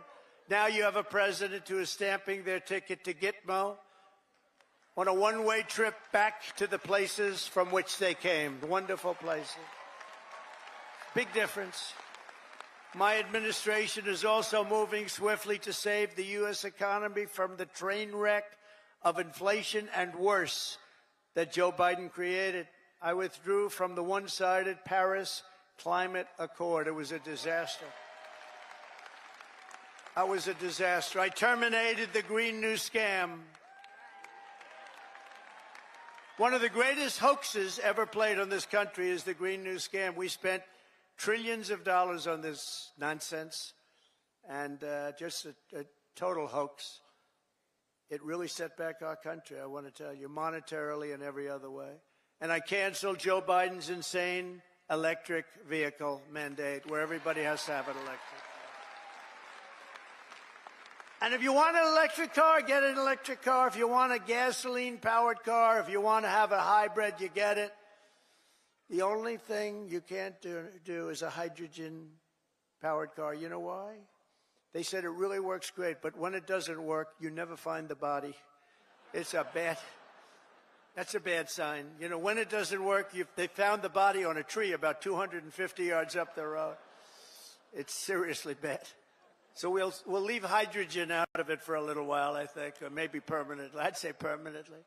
Now you have a president who is stamping their ticket to Gitmo on a one-way trip back to the places from which they came. Wonderful places. Big difference. My administration is also moving swiftly to save the U.S. economy from the train wreck of inflation and worse that Joe Biden created. I withdrew from the one-sided Paris Climate Accord. It was a disaster. That was a disaster. I terminated the Green New Scam. One of the greatest hoaxes ever played on this country is the Green New Scam. We spent trillions of dollars on this nonsense, and just a total hoax. It really set back our country, I want to tell you, monetarily and every other way. And I canceled Joe Biden's insane electric vehicle mandate, where everybody has to have an electric car. And if you want an electric car, get an electric car. If you want a gasoline-powered car, if you want to have a hybrid, you get it. The only thing you can't do is a hydrogen-powered car. You know why? They said it really works great, but when it doesn't work, you never find the body. That's a bad sign. You know, when it doesn't work, they found the body on a tree about 250 yards up the road. It's seriously bad. So we'll leave hydrogen out of it for a little while, I think, or maybe permanently. I'd say permanently.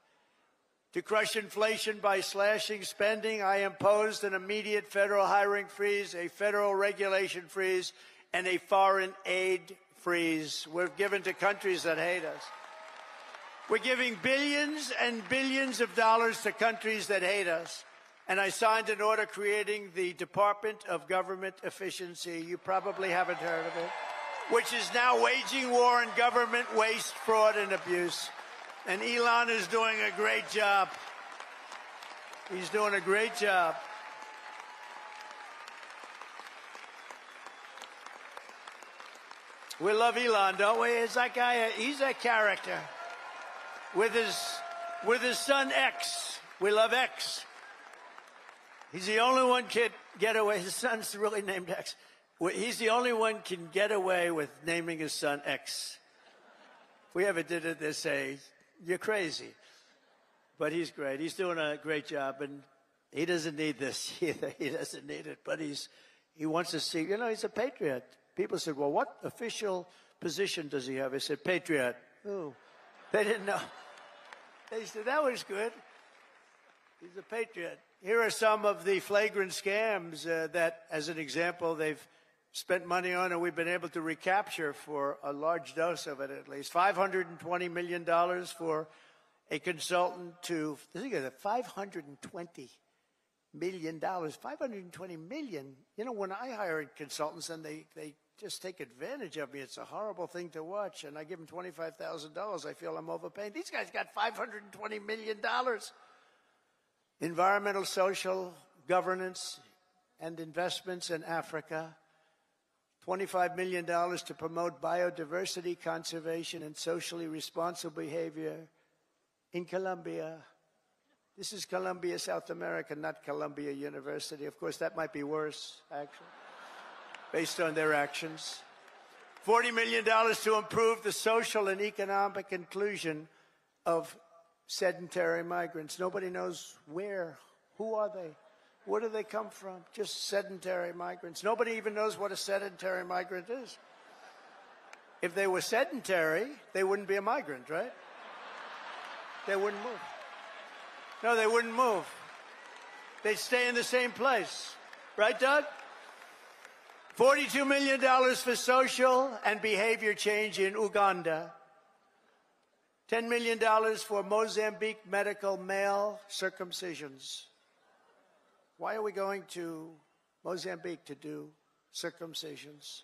To crush inflation by slashing spending, I imposed an immediate federal hiring freeze, a federal regulation freeze, and a foreign aid freeze. We're given to countries that hate us. We're giving billions and billions of dollars to countries that hate us. And I signed an order creating the Department of Government Efficiency. You probably haven't heard of it, which is now waging war on government waste, fraud, and abuse. And Elon is doing a great job. He's doing a great job. We love Elon, don't we? It's that guy, he's a character. With his son X. We love X. He's the only one can get away. His son's really named X. He's the only one can get away with naming his son X. If we ever did it, they'd say, you're crazy. But he's great. He's doing a great job, and he doesn't need this either. He doesn't need it, but he wants to see, he's a patriot. People said, well, what official position does he have? I said, patriot. Oh, they didn't know. They said, that was good. He's a patriot. Here are some of the flagrant scams that, as an example, they've spent money on and we've been able to recapture for a large dose of it at least. $520 million for a consultant to, think of it, $520 million. $520 million. When I hire consultants and they just take advantage of me, it's a horrible thing to watch. And I give them $25,000. I feel I'm overpaying. These guys got $520 million. Environmental, social, governance, and investments in Africa. $25 million to promote biodiversity, conservation, and socially responsible behavior in Colombia. This is Colombia, South America, not Columbia University. Of course, that might be worse, actually, based on their actions. $40 million to improve the social and economic inclusion of sedentary migrants. Nobody knows where. Who are they? Where do they come from? Just sedentary migrants. Nobody even knows what a sedentary migrant is. If they were sedentary, they wouldn't be a migrant, right? They wouldn't move. No, they wouldn't move. They'd stay in the same place. Right, Doug? $42 million for social and behavior change in Uganda. $10 million for Mozambique medical male circumcisions. Why are we going to Mozambique to do circumcisions?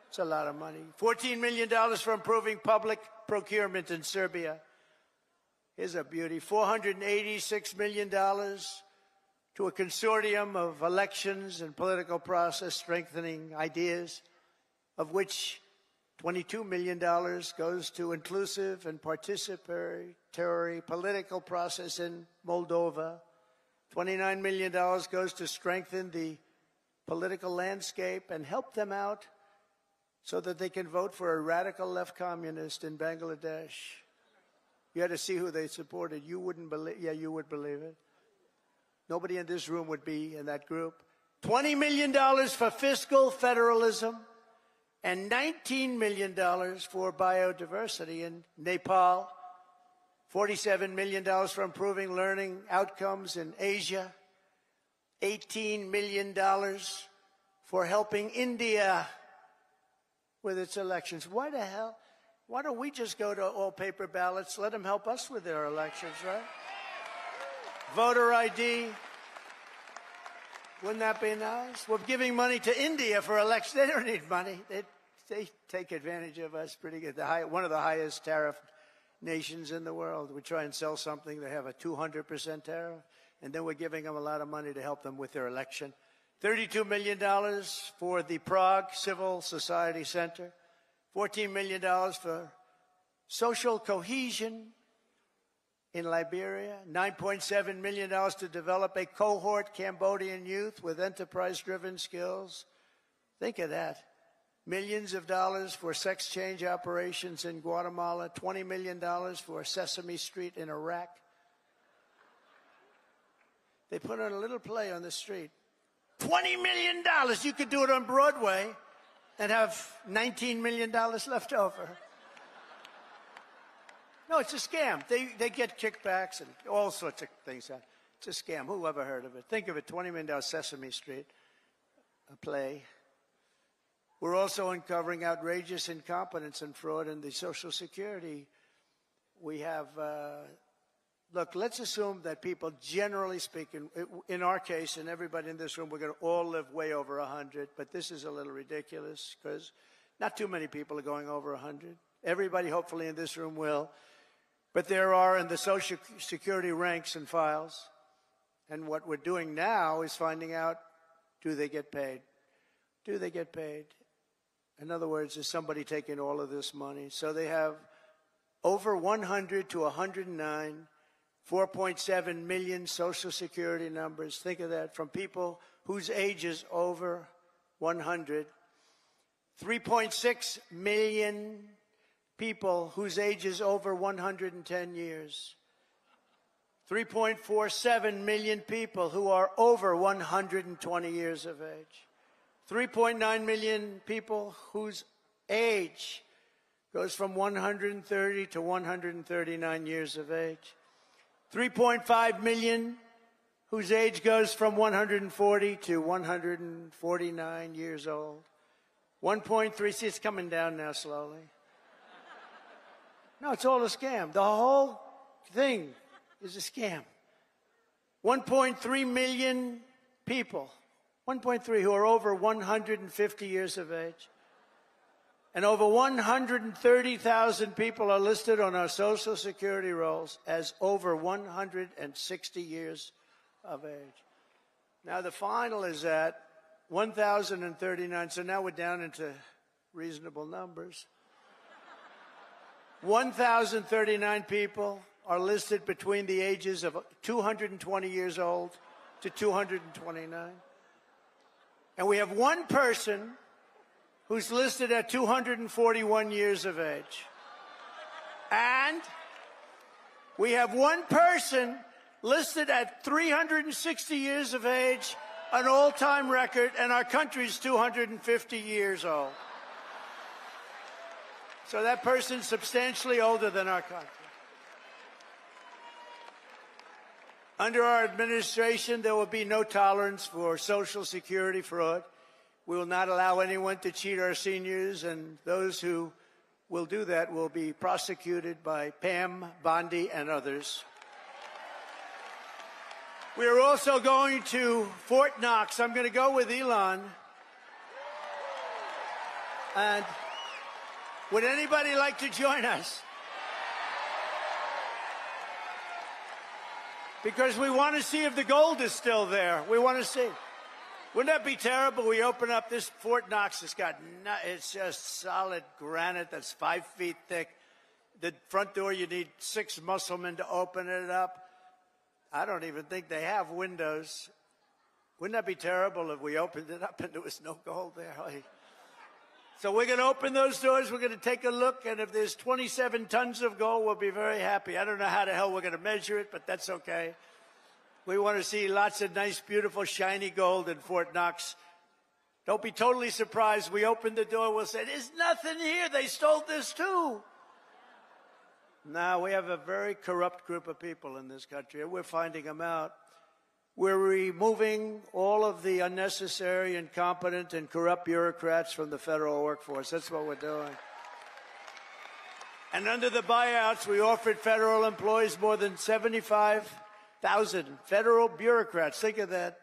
It's a lot of money. $14 million for improving public procurement in Serbia. Here's a beauty. $486 million to a consortium of elections and political process strengthening ideas, of which $22 million goes to inclusive and participatory political process in Moldova. $29 million goes to strengthen the political landscape and help them out so that they can vote for a radical left communist in Bangladesh. You had to see who they supported. You wouldn't believe, yeah, you would believe it. Nobody in this room would be in that group. $20 million for fiscal federalism and $19 million for biodiversity in Nepal. $47 million for improving learning outcomes in Asia. $18 million for helping India with its elections. Why the hell? Why don't we just go to all paper ballots? Let them help us with their elections, right? Voter ID. Wouldn't that be nice? We're giving money to India for elections. They don't need money. They take advantage of us pretty good. One of the highest tariff nations in the world. We try and sell something, they have a 200% tariff, and then we're giving them a lot of money to help them with their election. $32 million for the Prague Civil Society Center. $14 million for social cohesion in Liberia. $9.7 million to develop a cohort Cambodian youth with enterprise-driven skills. Think of that. Millions of dollars for sex change operations in Guatemala. $20 million for Sesame Street in Iraq. They put on a little play on the street. $20 million. You could do it on Broadway and have $19 million left over. No, it's a scam. They get kickbacks and all sorts of things. It's a scam. Who ever heard of it? Think of it, $20 million Sesame Street, a play. We're also uncovering outrageous incompetence and fraud in the Social Security. We have, look, let's assume that people, generally speaking, in our case, and everybody in this room, we're going to all live way over 100, but this is a little ridiculous because not too many people are going over 100. Everybody, hopefully, in this room will. But there are in the Social Security ranks and files. And what we're doing now is finding out, do they get paid? Do they get paid? In other words, is somebody taking all of this money? So they have over 100 to 109, 4.7 million Social Security numbers. Think of that, from people whose age is over 100. 3.6 million people whose age is over 110 years. 3.47 million people who are over 120 years of age. 3.9 million people whose age goes from 130 to 139 years of age. 3.5 million whose age goes from 140 to 149 years old. 1.3, see, it's coming down now slowly. No, it's all a scam. The whole thing is a scam. 1.3 million people, 1.3 who are over 150 years of age. And over 130,000 people are listed on our Social Security rolls as over 160 years of age. Now, the final is at 1,039, so now we're down into reasonable numbers. 1,039 people are listed between the ages of 220 years old to 229. And we have one person who's listed at 241 years of age. And we have one person listed at 360 years of age, an all-time record, and our country's 250 years old. So that person's substantially older than our country. Under our administration, there will be no tolerance for Social Security fraud. We will not allow anyone to cheat our seniors, and those who will do that will be prosecuted by Pam Bondi and others. We are also going to Fort Knox. I'm going to go with Elon. And would anybody like to join us? Because we want to see if the gold is still there. We want to see. Wouldn't that be terrible? We open up this Fort Knox. It's just solid granite that's 5 feet thick. The front door, you need 6 musclemen to open it up. I don't even think they have windows. Wouldn't that be terrible if we opened it up and there was no gold there? So we're going to open those doors. We're going to take a look. And if there's 27 tons of gold, we'll be very happy. I don't know how the hell we're going to measure it, but that's okay. We want to see lots of nice, beautiful, shiny gold in Fort Knox. Don't be totally surprised. We open the door, we'll say, there's nothing here. They stole this too. Now, we have a very corrupt group of people in this country, and we're finding them out. We're removing all of the unnecessary, incompetent, and corrupt bureaucrats from the federal workforce. That's what we're doing. And under the buyouts, we offered federal employees more than 75,000 federal bureaucrats. Think of that.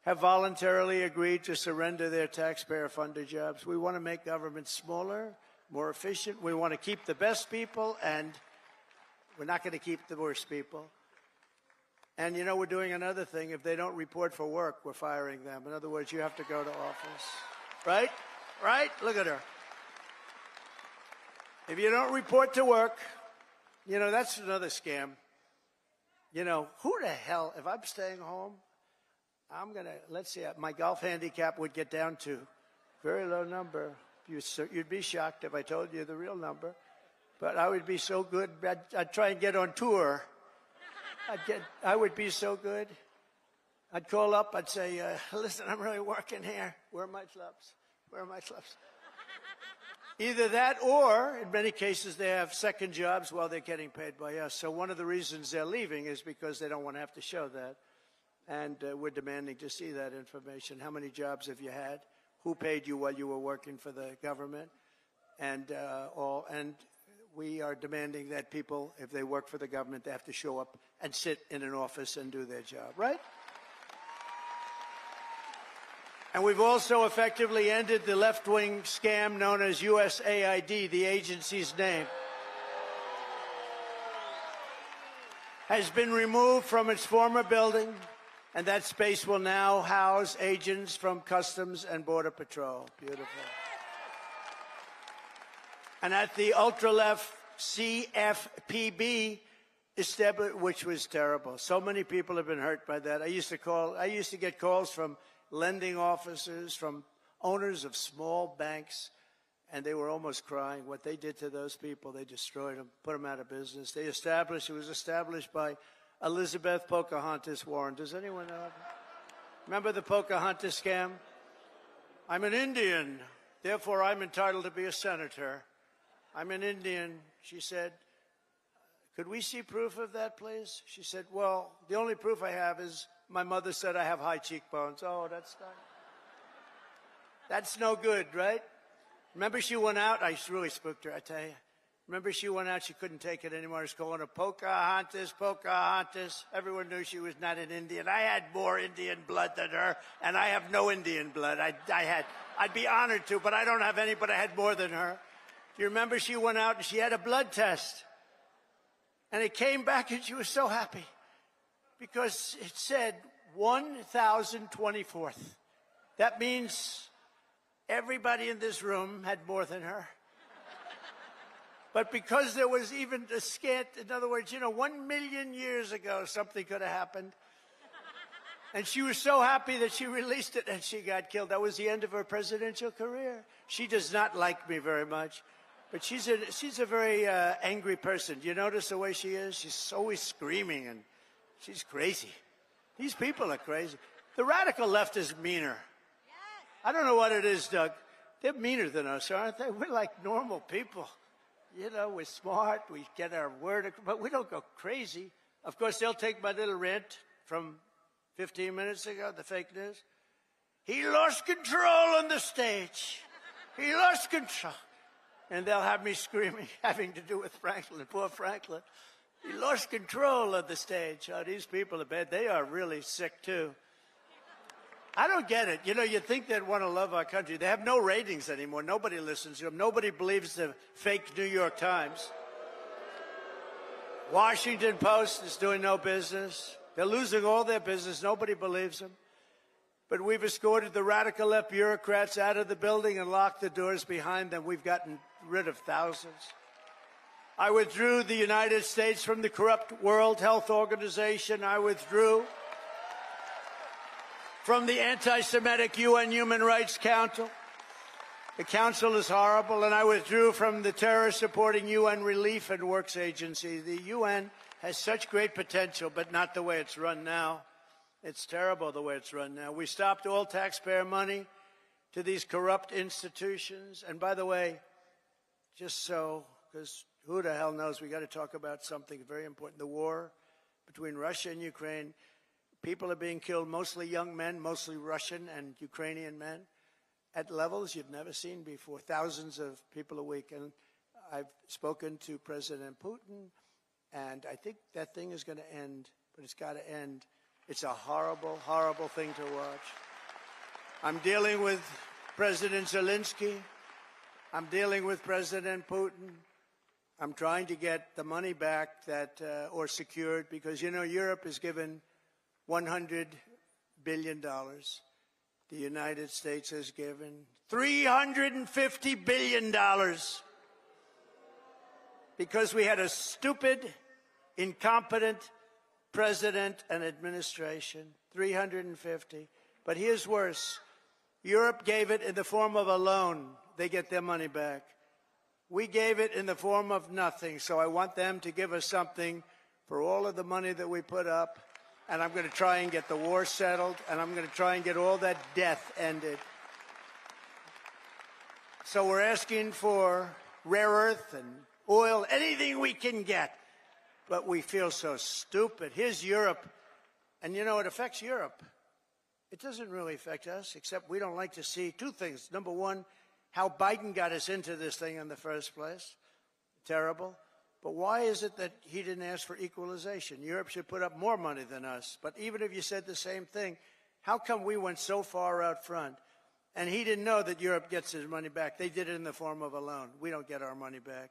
Have voluntarily agreed to surrender their taxpayer-funded jobs. We want to make government smaller, more efficient. We want to keep the best people, and we're not going to keep the worst people. And, you know, we're doing another thing. If they don't report for work, we're firing them. In other words, you have to go to office. Right? Right? Look at her. If you don't report to work, you know, that's another scam. You know, who the hell, if I'm staying home, I'm going to, let's see, my golf handicap would get down to very low number. You'd be shocked if I told you the real number. But I would be so good, I'd try and get on tour. I would be so good. I'd call up, I'd say, listen, I'm really working here. Where are my clubs? Where are my clubs? Either that or, in many cases, they have second jobs while they're getting paid by us. So one of the reasons they're leaving is because they don't want to have to show that. And we're demanding to see that information. How many jobs have you had? Who paid you while you were working for the government? And we are demanding that people, if they work for the government, they have to show up and sit in an office and do their job, right? And we've also effectively ended the left-wing scam known as USAID, the agency's name. Has been removed from its former building, and that space will now house agents from Customs and Border Patrol. Beautiful. And at the ultra-left CFPB, which was terrible. So many people have been hurt by that. I used to get calls from lending officers, from owners of small banks, and they were almost crying. What they did to those people, they destroyed them, put them out of business. It was established by Elizabeth Pocahontas Warren. Does anyone know? Remember the Pocahontas scam? I'm an Indian, therefore I'm entitled to be a senator. I'm an Indian, she said. Could we see proof of that, please? She said, well, the only proof I have is my mother said I have high cheekbones. Oh, that's no good, right? Remember she went out? I really spooked her, I tell you. Remember she went out, she couldn't take it anymore. I was calling her Pocahontas, Pocahontas. Everyone knew she was not an Indian. I had more Indian blood than her, and I have no Indian blood. I'd be honored to, but I don't have any, but I had more than her. Do you remember she went out and she had a blood test? And it came back and she was so happy because it said 1,024th. That means everybody in this room had more than her. But because there was even a scant, in other words, 1 million years ago, something could have happened. And she was so happy that she released it and she got killed. That was the end of her presidential career. She does not like me very much. But she's a very angry person. Do you notice the way she is? She's always screaming, and she's crazy. These people are crazy. The radical left is meaner. I don't know what it is, Doug. They're meaner than us, aren't they? We're like normal people. You know, we're smart, we get our word, but we don't go crazy. Of course, they'll take my little rant from 15 minutes ago, the fake news. He lost control on the stage. He lost control. And they'll have me screaming, having to do with Franklin, poor Franklin. He lost control of the stage. Oh, these people are bad. They are really sick, too. I don't get it. You know, you think they'd want to love our country. They have no ratings anymore. Nobody listens to them. Nobody believes the fake New York Times. Washington Post is doing no business. They're losing all their business. Nobody believes them. But we've escorted the radical left bureaucrats out of the building and locked the doors behind them. We've gotten rid of thousands. I withdrew the United States from the corrupt World Health Organization. I withdrew from the anti-Semitic UN Human Rights Council. The council is horrible, and I withdrew from the terror-supporting UN Relief and Works Agency. The UN has such great potential, but not the way it's run now. It's terrible the way it's run now. We stopped all taxpayer money to these corrupt institutions. And by the way, just so, because who the hell knows, we got to talk about something very important. The war between Russia and Ukraine. People are being killed, mostly young men, mostly Russian and Ukrainian men, at levels you've never seen before. Thousands of people a week. And I've spoken to President Putin, and I think that thing is going to end, but it's got to end. It's a horrible, horrible thing to watch. I'm dealing with President Zelensky. I'm dealing with President Putin. I'm trying to get the money back that, or secured, because, you know, Europe is given $100 billion. The United States has given $350 billion because we had a stupid, incompetent president and administration. 350. But here's worse. Europe gave it in the form of a loan. They get their money back. We gave it in the form of nothing. So I want them to give us something for all of the money that we put up. And I'm going to try and get the war settled, and I'm going to try and get all that death ended. So we're asking for rare earth and oil, anything we can get. But we feel so stupid. Here's Europe. And, you know, it affects Europe. It doesn't really affect us, except we don't like to see two things. Number one, how Biden got us into this thing in the first place. Terrible. But why is it that he didn't ask for equalization? Europe should put up more money than us. But even if you said the same thing, how come we went so far out front? And he didn't know that Europe gets his money back. They did it in the form of a loan. We don't get our money back.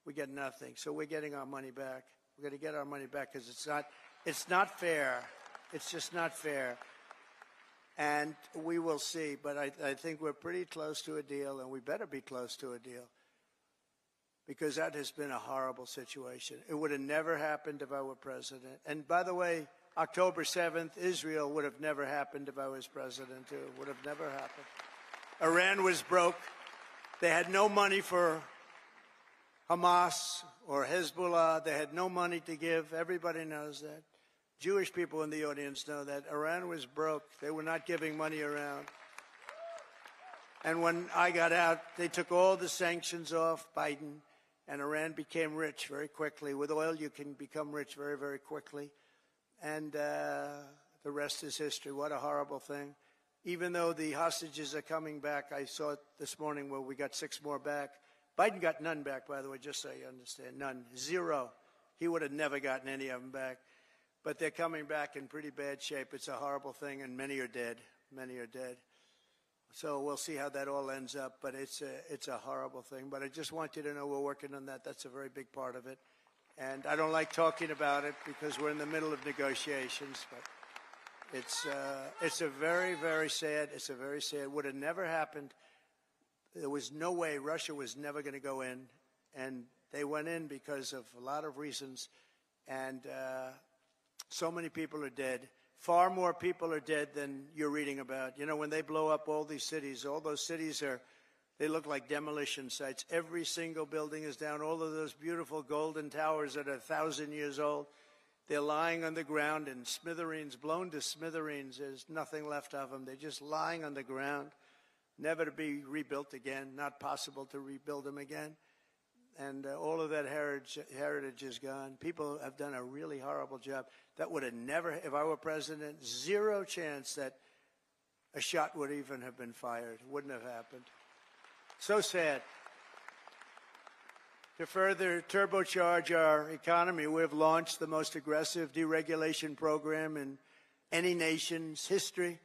We get nothing. So we're getting our money back. We're going to get our money back because it's not fair. It's just not fair. And we will see. But I think we're pretty close to a deal, and we better be close to a deal, because that has been a horrible situation. It would have never happened if I were president. And by the way, October 7th, Israel would have never happened if I was president, too. It would have never happened. Iran was broke. They had no money for Hamas or Hezbollah. They had no money to give. Everybody knows that. Jewish people in the audience know that. Iran was broke. They were not giving money around. And when I got out, they took all the sanctions off Biden, and Iran became rich very quickly. With oil, you can become rich very, very quickly. And the rest is history. What a horrible thing. Even though the hostages are coming back, I saw it this morning where we got 6 more back. Biden got none back, by the way, just so you understand. None. 0. He would have never gotten any of them back. But they're coming back in pretty bad shape. It's a horrible thing, and many are dead. Many are dead. So we'll see how that all ends up, but it's a horrible thing. But I just want you to know we're working on that. That's a very big part of it. And I don't like talking about it because we're in the middle of negotiations, but it's a very, very sad, it would have never happened. There was no way. Russia was never going to go in, and they went in because of a lot of reasons, and so many people are dead. Far more people are dead than you're reading about. You know, when they blow up all these cities, all those cities they look like demolition sites. Every single building is down. All of those beautiful golden towers that are 1,000 years old, they're lying on the ground in smithereens, blown to smithereens. There's nothing left of them. They're just lying on the ground, never to be rebuilt again, not possible to rebuild them again. and all of that heritage is gone. People have done a really horrible job. That would have never, if I were president, zero chance that a shot would even have been fired. It wouldn't have happened. So sad. To further turbocharge our economy, we have launched the most aggressive deregulation program in any nation's history.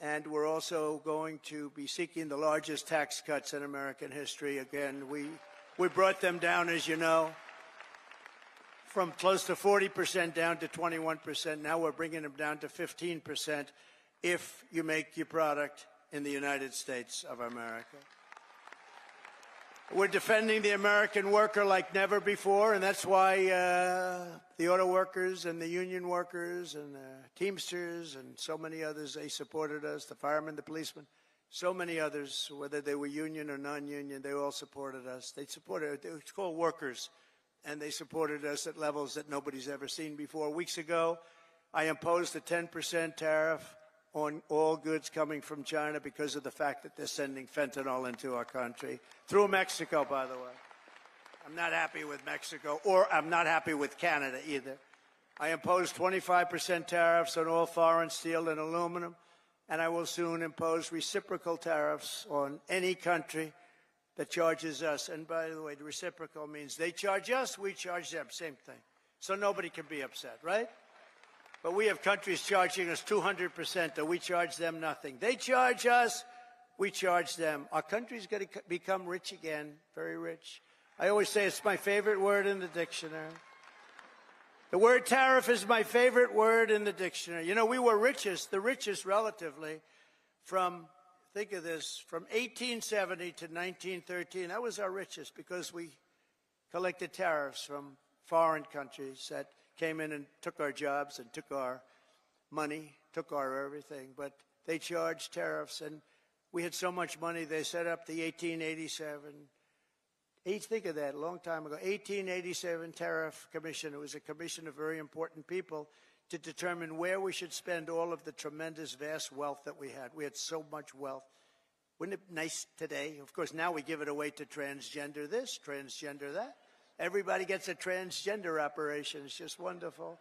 And we're also going to be seeking the largest tax cuts in American history. Again, we brought them down, as you know, from close to 40% down to 21%. Now we're bringing them down to 15% if you make your product in the United States of America. We're defending the American worker like never before, and that's why the auto workers and the union workers and the Teamsters and so many others, they supported us, the firemen, the policemen, so many others, whether they were union or non-union, they all supported us. They supported, it's called workers, and they supported us at levels that nobody's ever seen before. Weeks ago, I imposed a 10% tariff on all goods coming from China because of the fact that they're sending fentanyl into our country, through Mexico, by the way. I'm not happy with Mexico, or I'm not happy with Canada either. I imposed 25% tariffs on all foreign steel and aluminum, and I will soon impose reciprocal tariffs on any country that charges us. And by the way, the reciprocal means they charge us, we charge them, same thing. So nobody can be upset, right? But we have countries charging us 200%, and we charge them nothing. They charge us, we charge them. Our country's going to become rich again, very rich. I always say it's my favorite word in the dictionary. The word tariff is my favorite word in the dictionary. You know, we were the richest relatively from, think of this, from 1870 to 1913. That was our richest because we collected tariffs from foreign countries that came in and took our jobs and took our money, took our everything. But they charged tariffs, and we had so much money, they set up the 1887. Think of that, a long time ago. 1887 Tariff Commission. It was a commission of very important people to determine where we should spend all of the tremendous, vast wealth that we had. We had so much wealth. Wouldn't it be nice today? Of course, now we give it away to transgender this, transgender that. Everybody gets a transgender operation. It's just wonderful.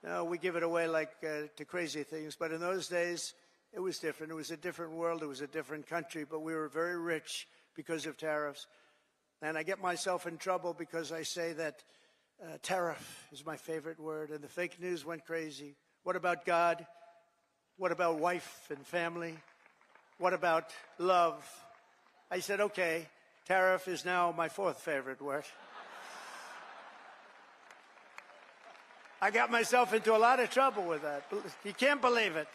No, we give it away like to crazy things. But in those days, it was different. It was a different world. It was a different country. But we were very rich because of tariffs. And I get myself in trouble because I say that tariff is my favorite word. And the fake news went crazy. What about God? What about wife and family? What about love? I said, okay, tariff is now my fourth favorite word. I got myself into a lot of trouble with that. You can't believe it.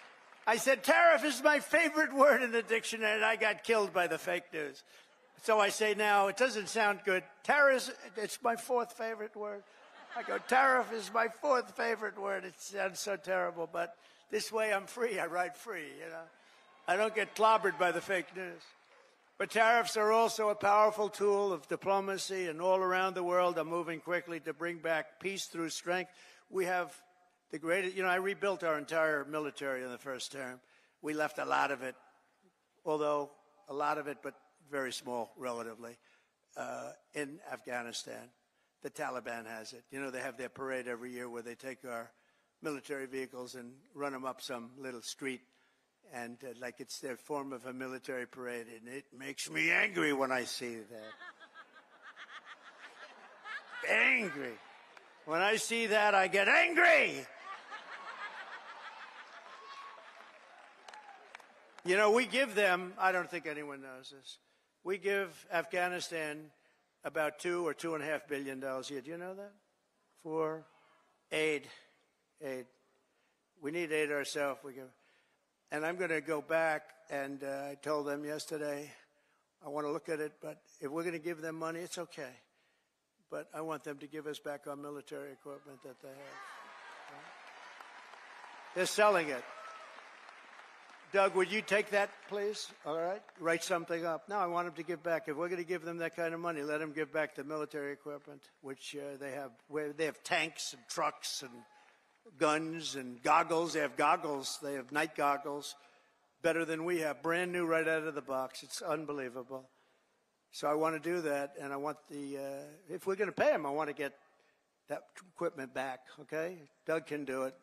I said, tariff is my favorite word in the dictionary, and I got killed by the fake news. So I say now, it doesn't sound good. Tariff, it's my fourth favorite word. I go, tariff is my fourth favorite word. It sounds so terrible, but this way I'm free. I write free, you know. I don't get clobbered by the fake news. But tariffs are also a powerful tool of diplomacy, and all around the world are moving quickly to bring back peace through strength. We have the greatest, you know, I rebuilt our entire military in the first term. We left a lot of it, although a lot of it, but very small relatively, in Afghanistan. The Taliban has it. You know, they have their parade every year where they take our military vehicles and run them up some little street, and like it's their form of a military parade, and it makes me angry when I see that. Angry. When I see that, I get angry. You know, we give them, I don't think anyone knows this, we give Afghanistan about $2 or $2.5 billion a year. Do you know that? For aid. We need aid ourselves. And I'm going to go back, and I told them yesterday, I want to look at it, but if we're going to give them money, it's okay. But I want them to give us back our military equipment that they have. They're selling it. Doug, would you take that, please? All right? Write something up. No, I want them to give back. If we're going to give them that kind of money, let them give back the military equipment, which they have. They have tanks and trucks and guns and goggles. They have goggles. They have night goggles, better than we have. Brand new right out of the box. It's unbelievable. So I want to do that, and I want if we're going to pay him, I want to get that equipment back, okay? Doug can do it.